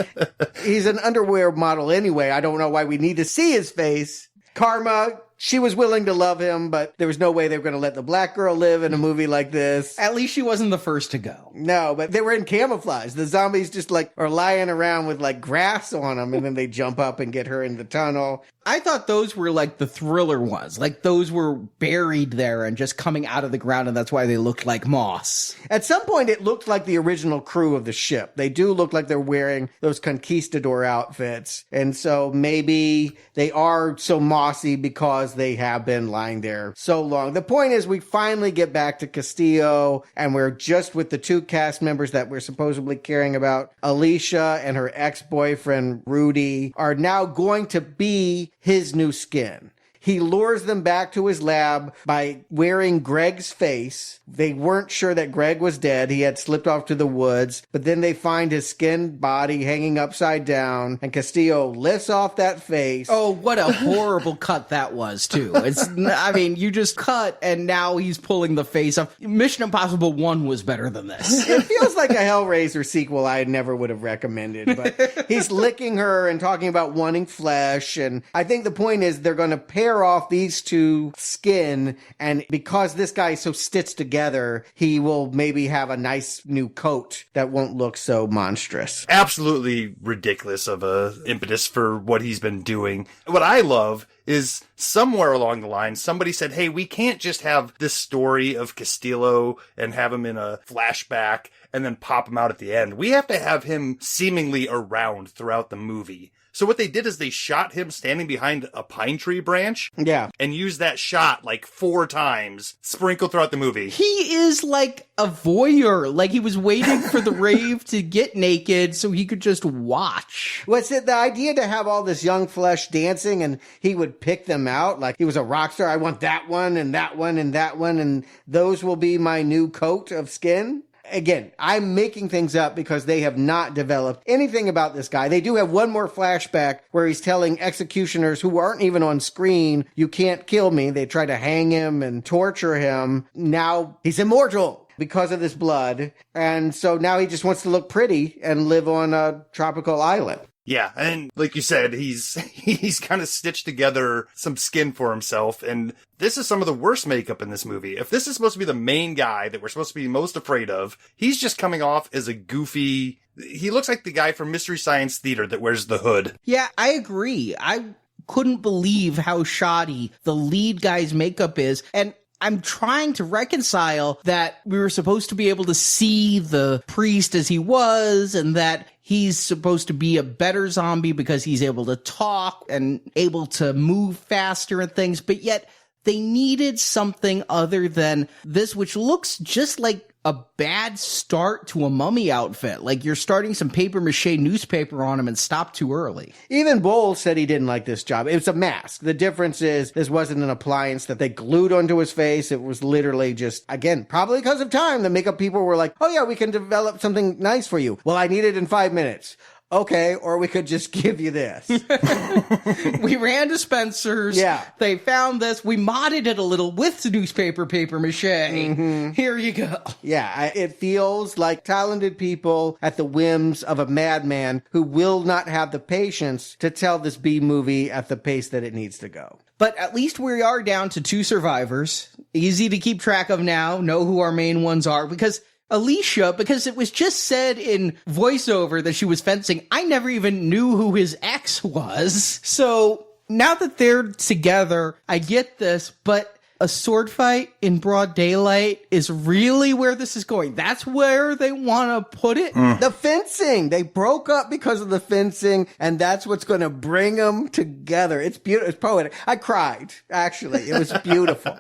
He's an underwear model anyway. I don't know why we need to see his face. Karma, she was willing to love him, but there was no way they were going to let the black girl live in a movie like this. At least she wasn't the first to go. No, but they were in camouflage. The zombies just are lying around with grass on them, and then they jump up and get her in the tunnel. I thought those were the thriller ones. Those were buried there and just coming out of the ground, and that's why they looked like moss. At some point, it looked like the original crew of the ship. They do look like they're wearing those conquistador outfits. And so maybe they are so mossy because they have been lying there so long. The point is we finally get back to Castillo, and we're just with the 2 cast members that we're supposedly caring about. Alicia and her ex-boyfriend, Rudy, are now going to be his new skin. He lures them back to his lab by wearing Greg's face. They weren't sure that Greg was dead. He had slipped off to the woods, but then they find his skinned body hanging upside down, and Castillo lifts off that face. Oh, what a horrible cut that was, too. You just cut, and now he's pulling the face off. Mission Impossible 1 was better than this. It feels like a Hellraiser sequel I never would have recommended, but he's licking her and talking about wanting flesh, and I think the point is they're going to pair off these 2 skin, and because this guy is so stitched together, he will maybe have a nice new coat that won't look so monstrous. Absolutely ridiculous of a impetus for what he's been doing. What I love is somewhere along the line, somebody said, hey, we can't just have this story of Castillo and have him in a flashback and then pop him out at the end. We have to have him seemingly around throughout the movie. So what they did is they shot him standing behind a pine tree branch. Yeah. And used that shot 4 times, sprinkled throughout the movie. He is like a voyeur. He was waiting for the rave to get naked so he could just watch. Was it the idea to have all this young flesh dancing and he would pick them out? Like he was a rock star. I want that one and that one and that one, and those will be my new coat of skin? Again, I'm making things up because they have not developed anything about this guy. They do have one more flashback where he's telling executioners who aren't even on screen, you can't kill me. They try to hang him and torture him. Now he's immortal because of this blood. And so now he just wants to look pretty and live on a tropical island. Yeah, and like you said, he's kind of stitched together some skin for himself, and this is some of the worst makeup in this movie. If this is supposed to be the main guy that we're supposed to be most afraid of, he's just coming off as a goofy... He looks like the guy from Mystery Science Theater that wears the hood. Yeah, I agree. I couldn't believe how shoddy the lead guy's makeup is, and I'm trying to reconcile that we were supposed to be able to see the priest as he was, and that he's supposed to be a better zombie because he's able to talk and able to move faster and things, but yet they needed something other than this, which looks just like a bad start to a mummy outfit. Like you're starting some papier-mâché newspaper on him and stopped too early. Even Bowles said he didn't like this job. It was a mask. The difference is this wasn't an appliance that they glued onto his face. It was literally just, again, probably because of time, the makeup people were like, oh yeah, we can develop something nice for you. Well, I need it in 5 minutes. okay, or we could just give you this. We ran to Spencer's. Yeah. They found this. We modded it a little with newspaper paper mache. Here you go. Yeah, it feels like talented people at the whims of a madman who will not have the patience to tell this B movie at the pace that it needs to go. But at least we are down to 2 survivors. Easy to keep track of now, know who our main ones are, because Alicia, because it was just said in voiceover that she was fencing, I never even knew who his ex was. So now that they're together, I get this, but a sword fight in broad daylight is really where this is going. That's where they want to put it. The fencing. They broke up because of the fencing, and that's what's going to bring them together. It's beautiful. It's poetic. I cried, actually. It was beautiful.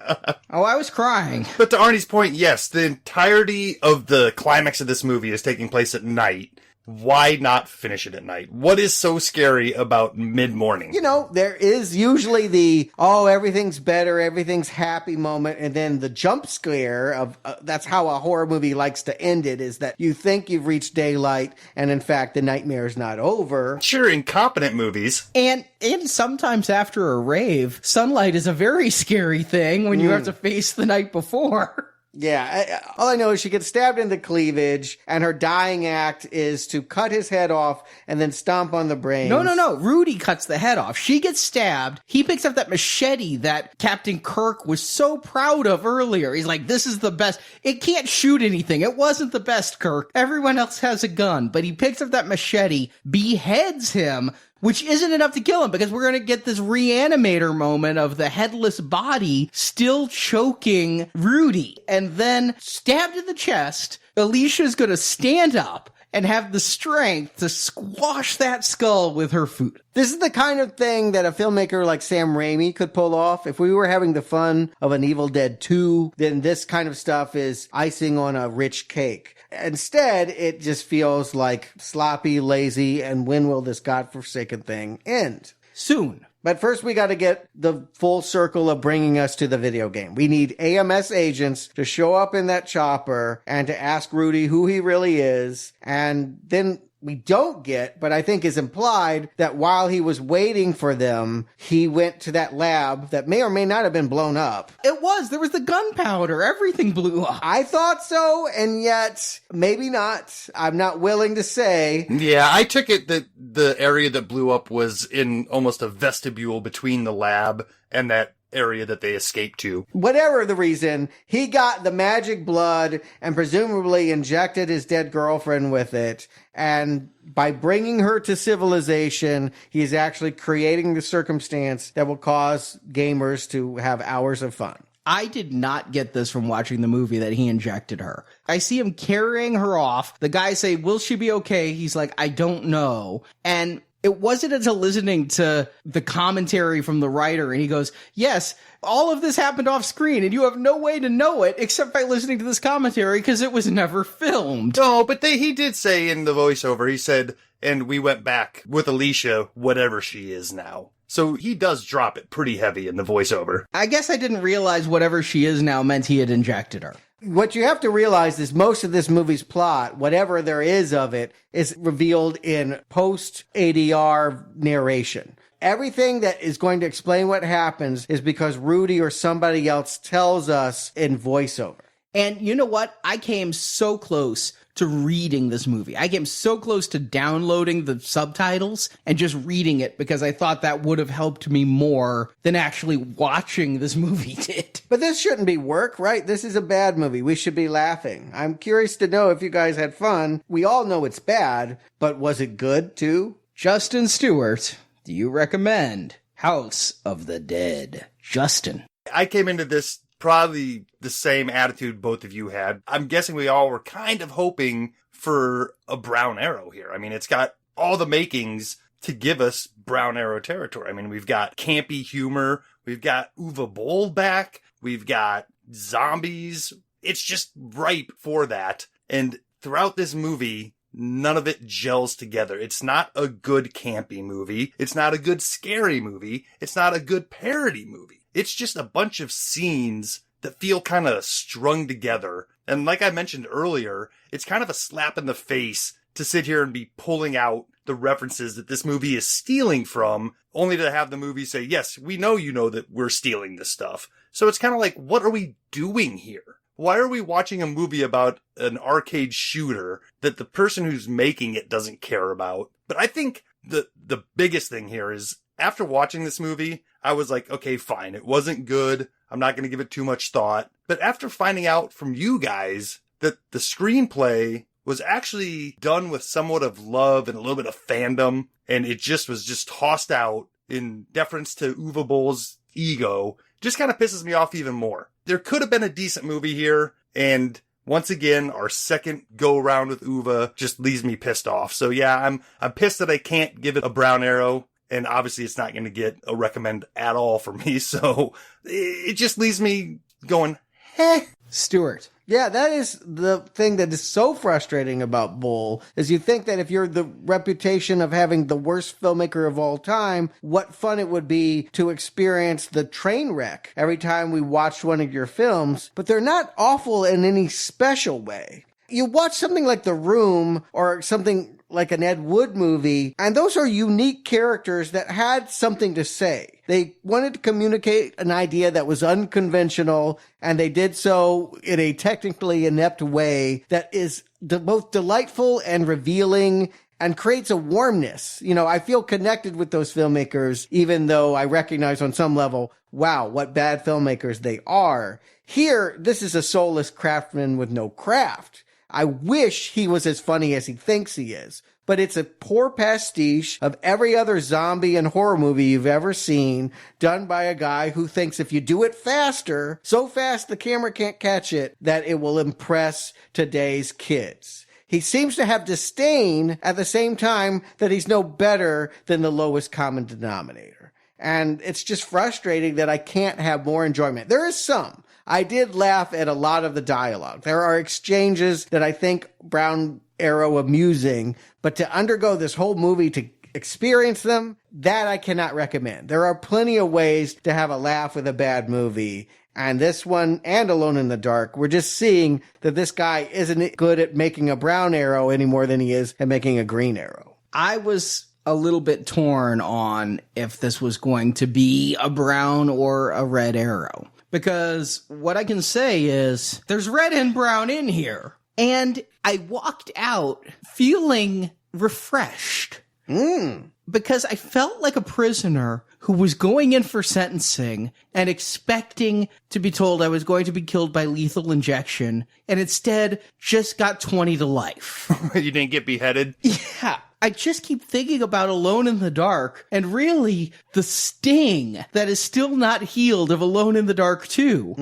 Oh, I was crying. But to Arnie's point, yes, the entirety of the climax of this movie is taking place at night. Why not finish it at night? What is so scary about mid-morning? You know, there is usually the, oh, everything's better, everything's happy moment, and then the jump scare of, that's how a horror movie likes to end it, is that you think you've reached daylight, and in fact, the nightmare is not over. Sure, incompetent movies. And sometimes after a rave, sunlight is a very scary thing when you have to face the night before. Yeah, all I know is she gets stabbed in the cleavage, and her dying act is to cut his head off and then stomp on the brains. No. Rudy cuts the head off. She gets stabbed. He picks up that machete that Captain Kirk was so proud of earlier. He's like, this is the best. It can't shoot anything. It wasn't the best, Kirk. Everyone else has a gun. But he picks up that machete, beheads him, which isn't enough to kill him, because we're going to get this reanimator moment of the headless body still choking Rudy. And then, stabbed in the chest, Alicia's going to stand up and have the strength to squash that skull with her foot. This is the kind of thing that a filmmaker like Sam Raimi could pull off. If we were having the fun of an Evil Dead 2, then this kind of stuff is icing on a rich cake. Instead, it just feels like sloppy, lazy, and when will this godforsaken thing end? Soon. But first, we got to get the full circle of bringing us to the video game. We need AMS agents to show up in that chopper and to ask Rudy who he really is. And then we don't get, but I think is implied, that while he was waiting for them, he went to that lab that may or may not have been blown up. It was. There was the gunpowder. Everything blew up. I thought so, and yet maybe not. I'm not willing to say. Yeah, I took it that the area that blew up was in almost a vestibule between the lab and that area that they escaped to. Whatever the reason, he got the magic blood and presumably injected his dead girlfriend with it. And by bringing her to civilization, he's actually creating the circumstance that will cause gamers to have hours of fun. I did not get this from watching the movie that he injected her. I see him carrying her off. The guys say, will she be okay? He's like, I don't know. And it wasn't until listening to the commentary from the writer, and he goes, yes, all of this happened off screen, and you have no way to know it except by listening to this commentary because it was never filmed. No, but he did say in the voiceover, he said, and we went back with Alicia, whatever she is now. So he does drop it pretty heavy in the voiceover. I guess I didn't realize whatever she is now meant he had injected her. What you have to realize is most of this movie's plot, whatever there is of it, is revealed in post-ADR narration. Everything that is going to explain what happens is because Rudy or somebody else tells us in voiceover. And you know what? I came so close to reading this movie. I came so close to downloading the subtitles and just reading it because I thought that would have helped me more than actually watching this movie did. But this shouldn't be work, right? This is a bad movie. We should be laughing. I'm curious to know if you guys had fun. We all know it's bad, but was it good too? Justin Stewart, do you recommend House of the Dead? Justin. I came into this probably the same attitude both of you had. I'm guessing we all were kind of hoping for a Brown Arrow here. I mean, it's got all the makings to give us Brown Arrow territory. I mean, we've got campy humor. We've got Uwe Boll back. We've got zombies. It's just ripe for that. And throughout this movie, none of it gels together. It's not a good campy movie. It's not a good scary movie. It's not a good parody movie. It's just a bunch of scenes that feel kind of strung together. And like I mentioned earlier, it's kind of a slap in the face to sit here and be pulling out the references that this movie is stealing from, only to have the movie say, yes, we know you know that we're stealing this stuff. So it's kind of like, what are we doing here? Why are we watching a movie about an arcade shooter that the person who's making it doesn't care about? But I think the biggest thing here is, after watching this movie, I was like, okay, fine. It wasn't good. I'm not going to give it too much thought. But after finding out from you guys that the screenplay was actually done with somewhat of love and a little bit of fandom, and it just was just tossed out in deference to Uwe Boll's ego, just kind of pisses me off even more. There could have been a decent movie here, and once again, our second go around with Uwe just leaves me pissed off. So yeah, I'm pissed that I can't give it a brown arrow, and obviously it's not going to get a recommend at all for me. So it just leaves me going, heh. Stuart. Yeah, that is the thing that is so frustrating about Boll, is you think that if you're the reputation of having the worst filmmaker of all time, what fun it would be to experience the train wreck every time we watched one of your films, but they're not awful in any special way. You watch something like The Room or something like an Ed Wood movie, and those are unique characters that had something to say. They wanted to communicate an idea that was unconventional, and they did so in a technically inept way that is both delightful and revealing and creates a warmness. You know, I feel connected with those filmmakers, even though I recognize on some level, wow, what bad filmmakers they are. Here, this is a soulless craftsman with no craft. I wish he was as funny as he thinks he is, but it's a poor pastiche of every other zombie and horror movie you've ever seen, done by a guy who thinks if you do it faster, so fast the camera can't catch it, that it will impress today's kids. He seems to have disdain at the same time that he's no better than the lowest common denominator. And it's just frustrating that I can't have more enjoyment. There is some. I did laugh at a lot of the dialogue. There are exchanges that I think Brown Arrow amusing, but to undergo this whole movie to experience them, that I cannot recommend. There are plenty of ways to have a laugh with a bad movie. And this one, and Alone in the Dark, we're just seeing that this guy isn't good at making a brown arrow any more than he is at making a green arrow. I was a little bit torn on if this was going to be a brown or a red arrow. Because what I can say is there's red and brown in here. And I walked out feeling refreshed. Because I felt like a prisoner who was going in for sentencing and expecting to be told I was going to be killed by lethal injection, and instead just got 20 to life. You didn't get beheaded? Yeah. I just keep thinking about Alone in the Dark, and really the sting that is still not healed of Alone in the Dark 2.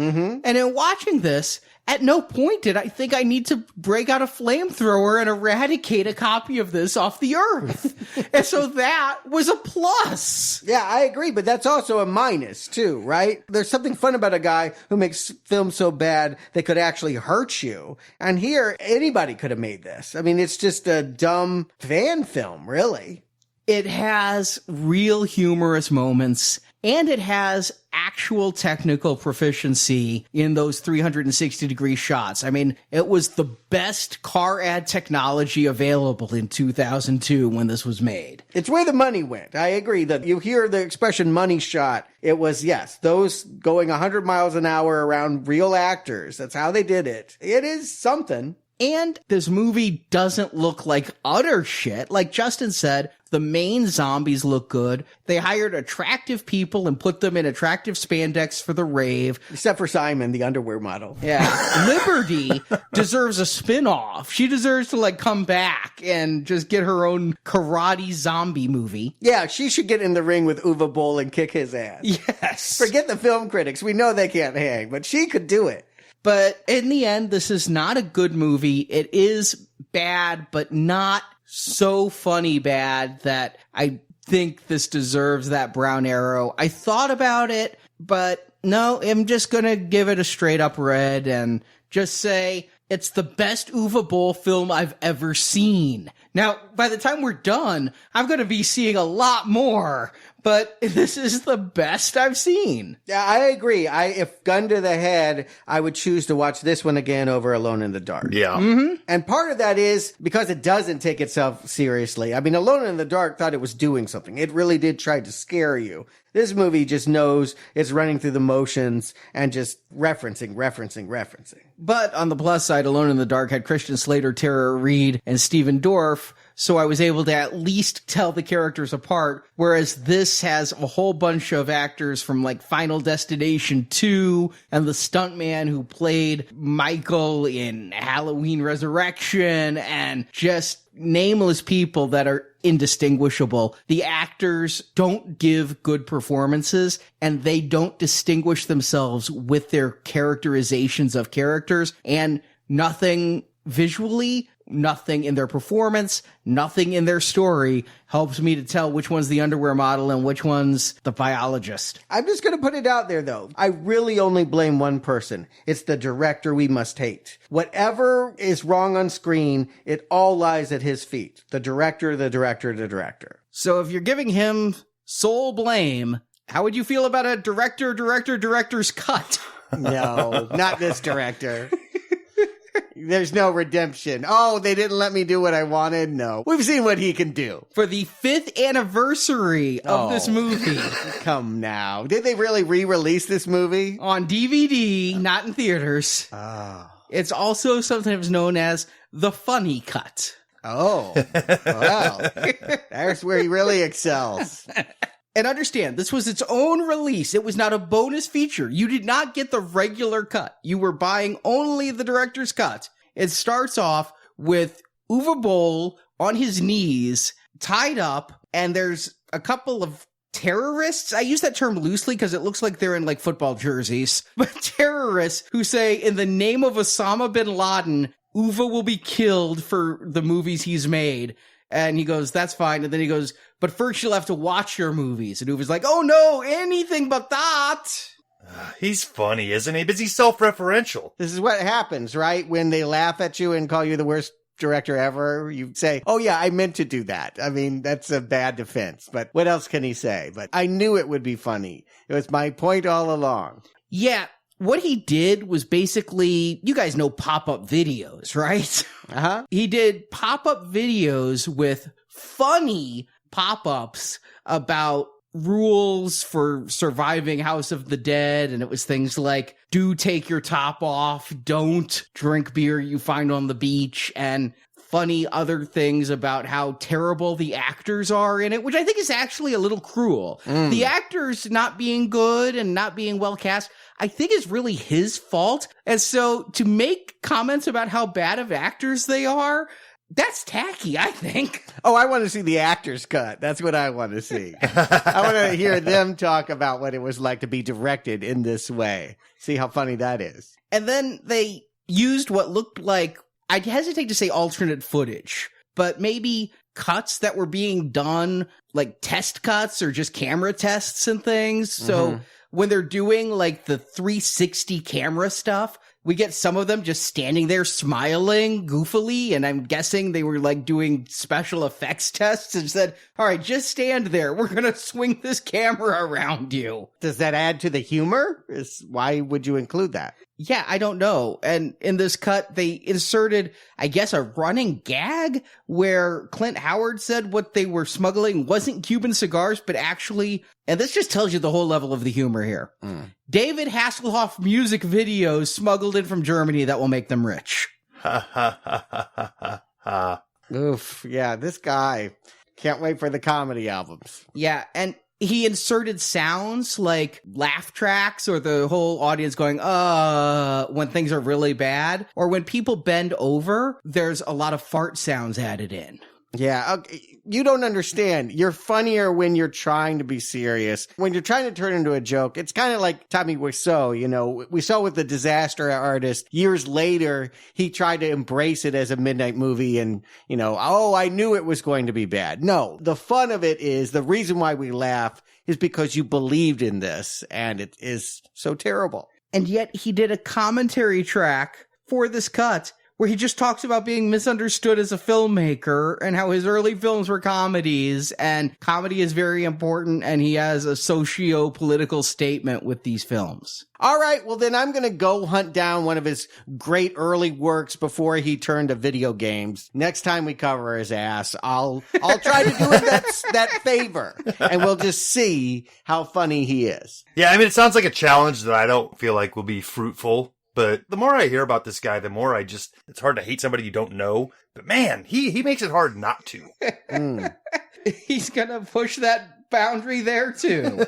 And in watching this, at no point did I think I need to break out a flamethrower and eradicate a copy of this off the earth. And so that was a plus. Yeah, I agree, but that's also a minus too, right? There's something fun about a guy who makes films so bad they could actually hurt you. And here, anybody could have made this. I mean, it's just a dumb fan film, really. It has real humorous moments, and it has actual technical proficiency in those 360-degree shots. I mean, it was the best car ad technology available in 2002 when this was made. It's where the money went. I agree that you hear the expression money shot. It was, yes, those going 100 miles an hour around real actors. That's how they did it. It is something. And this movie doesn't look like utter shit. Like Justin said, the main zombies look good. They hired attractive people and put them in attractive spandex for the rave. Except for Simon, the underwear model. Yeah. Liberty deserves a spin-off. She deserves to, like, come back and just get her own karate zombie movie. Yeah, she should get in the ring with Uwe Boll and kick his ass. Yes. Forget the film critics. We know they can't hang, but she could do it. But in the end, this is not a good movie. It is bad, but not so funny bad that I think this deserves that brown arrow. I thought about it, but no, I'm just going to give it a straight up red and just say it's the best Uwe Boll film I've ever seen. Now, by the time we're done, I'm going to be seeing a lot more, but this is the best I've seen. Yeah, I agree. If gun to the head, I would choose to watch this one again over Alone in the Dark. Yeah. And part of that is because it doesn't take itself seriously. I mean, Alone in the Dark thought it was doing something. It really did try to scare you. This movie just knows it's running through the motions and just referencing. But on the plus side, Alone in the Dark had Christian Slater, Tara Reid, and Stephen Dorff, so I was able to at least tell the characters apart, whereas this has a whole bunch of actors from like Final Destination 2 and the stuntman who played Michael in Halloween Resurrection and just nameless people that are indistinguishable. The actors don't give good performances and they don't distinguish themselves with their characterizations of characters, and nothing visually, nothing in their performance, nothing in their story helps me to tell which one's the underwear model and which one's the biologist. I'm just going to put it out there, though. I really only blame one person. It's the director we must hate. Whatever is wrong on screen, it all lies at his feet. The director. So if you're giving him sole blame, how would you feel about a director's cut? No, not this director. There's no redemption. Oh, they didn't let me do what I wanted? No. We've seen what he can do. For the 5th anniversary of this movie. Come now. Did they really re-release this movie? On DVD, not in theaters. Oh. It's also sometimes known as the funny cut. Oh. Well, there's where he really excels. And understand, this was its own release. It was not a bonus feature. You did not get the regular cut. You were buying only the director's cut. It starts off with Uwe Boll on his knees, tied up, and there's a couple of terrorists. I use that term loosely because it looks like they're in like football jerseys. But terrorists who say, in the name of Osama bin Laden, Uwe will be killed for the movies he's made. And he goes, that's fine. And then he goes, but first you'll have to watch your movies. And Uwe's like, oh no, anything but that. He's funny, isn't he? But he's self-referential. This is what happens, right? When they laugh at you and call you the worst director ever, you say, oh yeah, I meant to do that. I mean, that's a bad defense. But what else can he say? But I knew it would be funny. It was my point all along. Yeah. What he did was basically, you guys know pop-up videos, right? Uh-huh. He did pop-up videos with funny pop-ups about rules for surviving House of the Dead. And it was things like, do take your top off, don't drink beer you find on the beach, and funny other things about how terrible the actors are in it, which I think is actually a little cruel. The actors not being good and not being well cast, I think is really his fault. And so to make comments about how bad of actors they are, that's tacky, I think. Oh, I want to see the actor's cut. That's what I want to see. I want to hear them talk about what it was like to be directed in this way. See how funny that is. And then they used what looked like, I'd hesitate to say alternate footage, but maybe cuts that were being done, like test cuts or just camera tests and things. So when they're doing like the 360 camera stuff, we get some of them just standing there smiling goofily, and I'm guessing they were like doing special effects tests and said, all right, just stand there. We're going to swing this camera around you. Does that add to the humor? Why would you include that? Yeah, I don't know. And in this cut, they inserted, I guess, a running gag where Clint Howard said what they were smuggling wasn't Cuban cigars, but actually, and this just tells you the whole level of the humor here. David Hasselhoff music videos smuggled in from Germany that will make them rich. Ha ha ha ha ha ha. Oof, yeah, this guy. Can't wait for the comedy albums. Yeah, and he inserted sounds like laugh tracks or the whole audience going, when things are really bad. Or when people bend over, there's a lot of fart sounds added in. Yeah, okay. You don't understand. You're funnier when you're trying to be serious. When you're trying to turn into a joke, it's kind of like Tommy Wiseau, you know. We saw with The Disaster Artist, years later, he tried to embrace it as a midnight movie and, you know, oh, I knew it was going to be bad. No, the fun of it is, the reason why we laugh is because you believed in this, and it is so terrible. And yet he did a commentary track for this cut where he just talks about being misunderstood as a filmmaker and how his early films were comedies, and comedy is very important, and he has a socio-political statement with these films. All right, well then I'm going to go hunt down one of his great early works before he turned to video games. Next time we cover his ass, I'll try to do him that favor, and we'll just see how funny he is. Yeah, I mean, it sounds like a challenge that I don't feel like will be fruitful. But the more I hear about this guy, the more it's hard to hate somebody you don't know. But man, he makes it hard not to. He's going to push that boundary there too.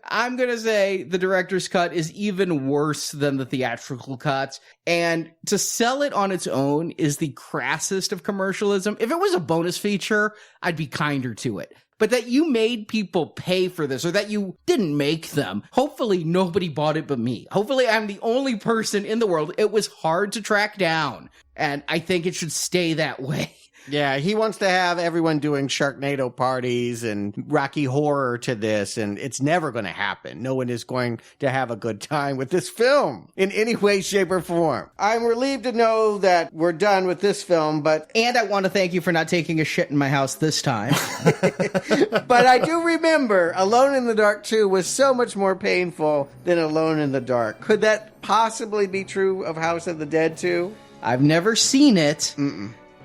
I'm going to say the director's cut is even worse than the theatrical cut. And to sell it on its own is the crassest of commercialism. If it was a bonus feature, I'd be kinder to it. But that you made people pay for this, or that you didn't make them. Hopefully nobody bought it but me. Hopefully I'm the only person in the world. It was hard to track down, and I think it should stay that way. Yeah, he wants to have everyone doing Sharknado parties and Rocky Horror to this, and it's never going to happen. No one is going to have a good time with this film in any way, shape, or form. I'm relieved to know that we're done with this film, but... And I want to thank you for not taking a shit in my house this time. But I do remember Alone in the Dark 2 was so much more painful than Alone in the Dark. Could that possibly be true of House of the Dead 2? I've never seen it.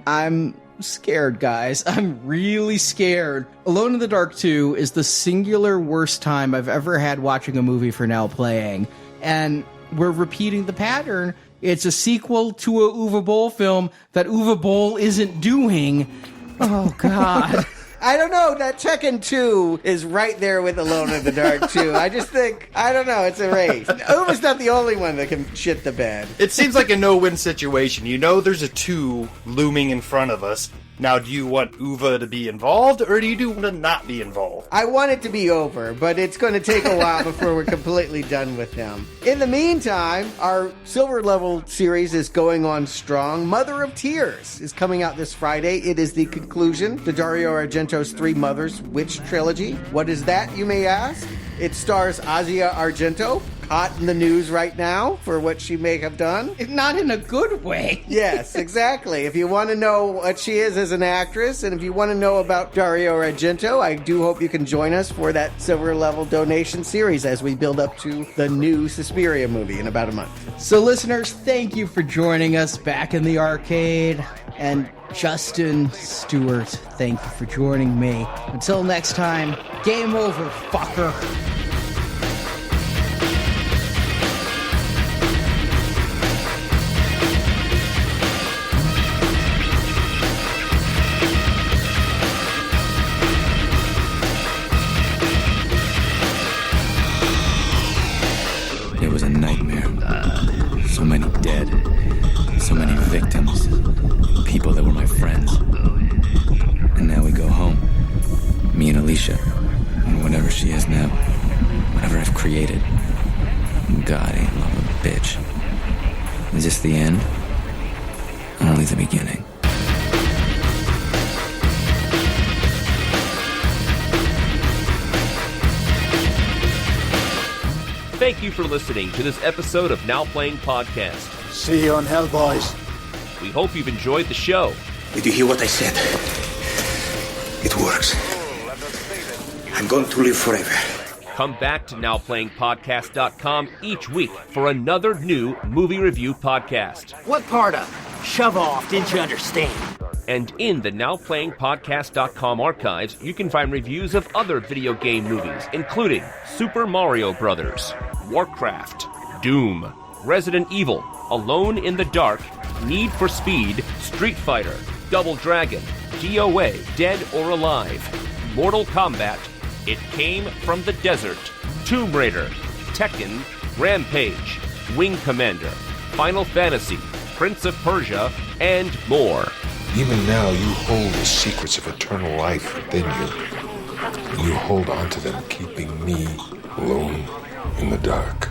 I'm scared, guys. I'm really scared. Alone in the Dark 2 is the singular worst time I've ever had watching a movie for Now Playing. And we're repeating the pattern. It's a sequel to a Uwe Boll film that Uwe Boll isn't doing. Oh, God. I don't know. That Tekken 2 is right there with Alone in the Dark 2. I just think, I don't know, it's a race. Uwe's not the only one that can shit the bed. It seems like a no-win situation. You know there's a 2 looming in front of us. Now, do you want Uwe to be involved, or do you want to not be involved? I want it to be over, but it's going to take a while before we're completely done with him. In the meantime, our Silver Level series is going on strong. Mother of Tears is coming out this Friday. It is the conclusion to Dario Argento's Three Mothers Witch trilogy. What is that, you may ask? It stars Asia Argento, hot in the news right now for what she may have done. Not in a good way. Yes, exactly. If you want to know what she is as an actress, and if you want to know about Dario Argento, I do hope you can join us for that Silver Level donation series as we build up to the new Suspiria movie in about a month. So listeners, thank you for joining us back in the arcade. And Justin Stewart, thank you for joining me. Until next time, game over, fucker. It was a nightmare. So many dead. So many victims. People that were my friends. And now we go home. Me and Alicia. And whatever she is now. Whatever I've created. God ain't love a bitch. Is this the end? Only the beginning. Thank you for listening to this episode of Now Playing Podcast. See you on Hell, boys. We hope you've enjoyed the show. Did you hear what I said? It works. I'm going to live forever. Come back to NowPlayingPodcast.com each week for another new movie review podcast. What part of shove off didn't you understand? And in the NowPlayingPodcast.com archives, you can find reviews of other video game movies, including Super Mario Bros., Warcraft, Doom, Resident Evil, Alone in the Dark, Need for Speed, Street Fighter, Double Dragon, DOA, Dead or Alive, Mortal Kombat, It Came from the Desert, Tomb Raider, Tekken, Rampage, Wing Commander, Final Fantasy, Prince of Persia, and more. Even now, you hold the secrets of eternal life within you. And you hold on to them, keeping me alone in the dark.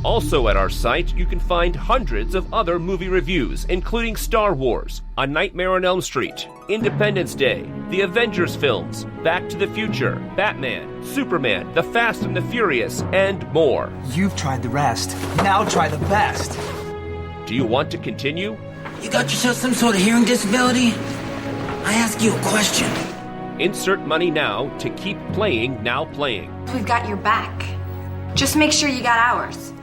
Also at our site, you can find hundreds of other movie reviews, including Star Wars, A Nightmare on Elm Street, Independence Day, the Avengers films, Back to the Future, Batman, Superman, The Fast and the Furious, and more. You've tried the rest. Now try the best. Do you want to continue? You got yourself some sort of hearing disability? I ask you a question. Insert money now to keep playing Now Playing. We've got your back. Just make sure you got ours.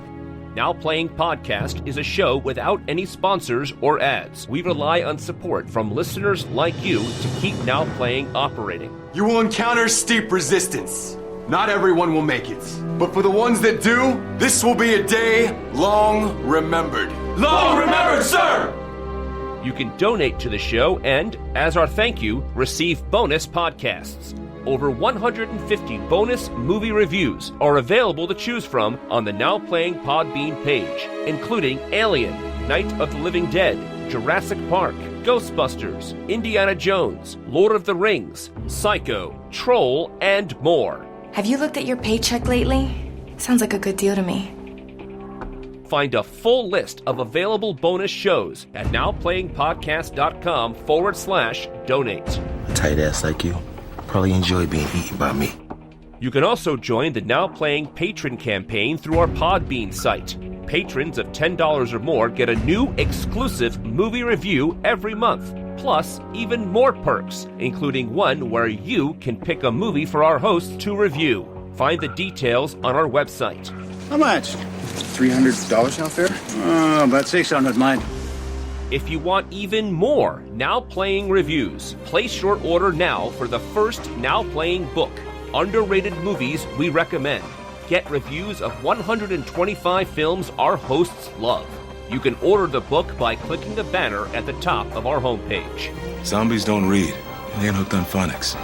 Now Playing Podcast is a show without any sponsors or ads. We rely on support from listeners like you to keep Now Playing operating. You will encounter steep resistance. Not everyone will make it. But for the ones that do, this will be a day long remembered. Long remembered, sir! You can donate to the show and, as our thank you, receive bonus podcasts. Over 150 bonus movie reviews are available to choose from on the Now Playing Podbean page, including Alien, Night of the Living Dead, Jurassic Park, Ghostbusters, Indiana Jones, Lord of the Rings, Psycho, Troll, and more. Have you looked at your paycheck lately? Sounds like a good deal to me. Find a full list of available bonus shows at nowplayingpodcast.com/donate. A tight ass like you probably enjoy being eaten by me. You can also join the Now Playing patron campaign through our Podbean site. Patrons of $10 or more get a new exclusive movie review every month, plus even more perks, including one where you can pick a movie for our hosts to review. Find the details on our website. How much? $300 now fair? Oh, about $600, mine. If you want even more Now Playing reviews, place your order now for the first Now Playing book, Underrated Movies We Recommend. Get reviews of 125 films our hosts love. You can order the book by clicking the banner at the top of our homepage. Zombies don't read. They ain't hooked on phonics.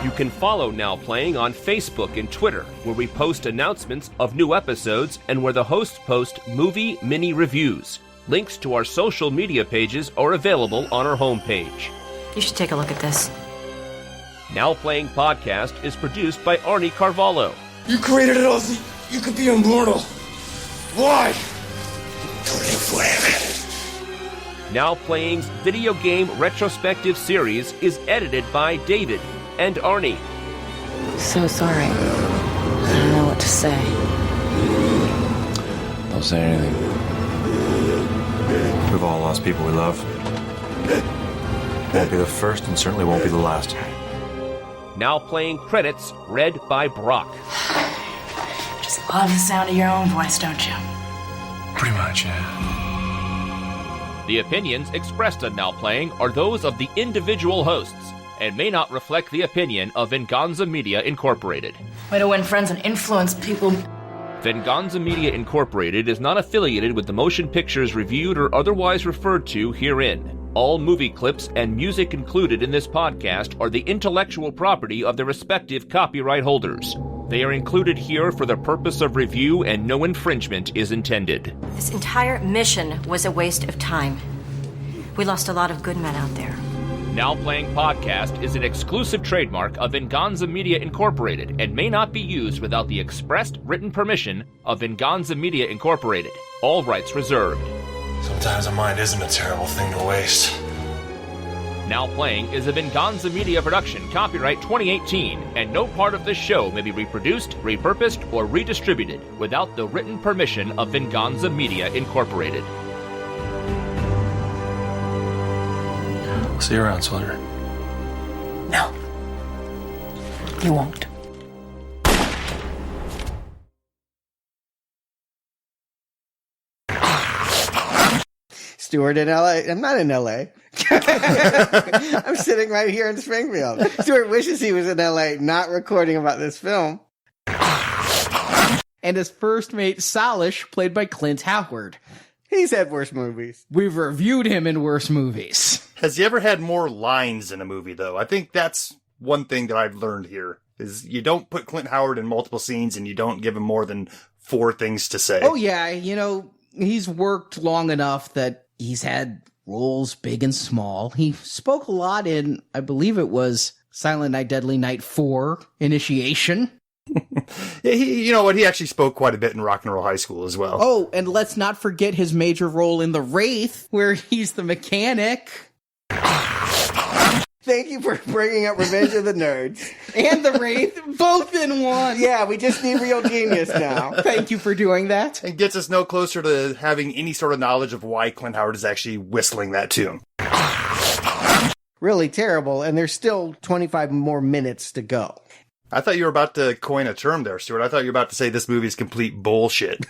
You can follow Now Playing on Facebook and Twitter, where we post announcements of new episodes and where the hosts post movie mini reviews. Links to our social media pages are available on our homepage. You should take a look at this. Now Playing Podcast is produced by Arnie Carvalho. You created it all so you could be immortal. Why? To live forever. Now Playing's video game retrospective series is edited by David and Arnie. So sorry. I don't know what to say. Don't say anything. We've all lost people we love. Won't be the first and certainly won't be the last. Now Playing credits read by Brock. Just love the sound of your own voice, don't you? Pretty much, yeah. The opinions expressed on Now Playing are those of the individual hosts and may not reflect the opinion of Venganza Media Incorporated. Way to win friends and influence people. Venganza Media Incorporated is not affiliated with the motion pictures reviewed or otherwise referred to herein. All movie clips and music included in this podcast are the intellectual property of their respective copyright holders. They are included here for the purpose of review and no infringement is intended. This entire mission was a waste of time. We lost a lot of good men out there. Now Playing Podcast is an exclusive trademark of Venganza Media Incorporated and may not be used without the expressed written permission of Venganza Media Incorporated. All rights reserved. Sometimes a mind isn't a terrible thing to waste. Now Playing is a Venganza Media production, copyright 2018, and no part of this show may be reproduced, repurposed, or redistributed without the written permission of Venganza Media Incorporated. See you around, Sawyer. No. You won't. Stuart in LA. I'm not in LA. I'm sitting right here in Springfield. Stuart wishes he was in LA, not recording about this film. And his first mate, Salish, played by Clint Howard. He's had worse movies. We've reviewed him in worse movies. Has he ever had more lines in a movie, though? I think that's one thing that I've learned here, is you don't put Clint Howard in multiple scenes and you don't give him more than 4 things to say. Oh, yeah. You know, he's worked long enough that he's had roles big and small. He spoke a lot in, I believe it was Silent Night, Deadly Night 4, Initiation. You know what? He actually spoke quite a bit in Rock and Roll High School as well. Oh, and let's not forget his major role in The Wraith, where he's the mechanic. Thank you for bringing up Revenge of the Nerds. And The Wraith, both in one. Yeah, we just need Real Genius now. Thank you for doing that. And gets us no closer to having any sort of knowledge of why Clint Howard is actually whistling that tune. Really terrible, and there's still 25 more minutes to go. I thought you were about to coin a term there, Stuart. I thought you were about to say this movie is complete bullshit.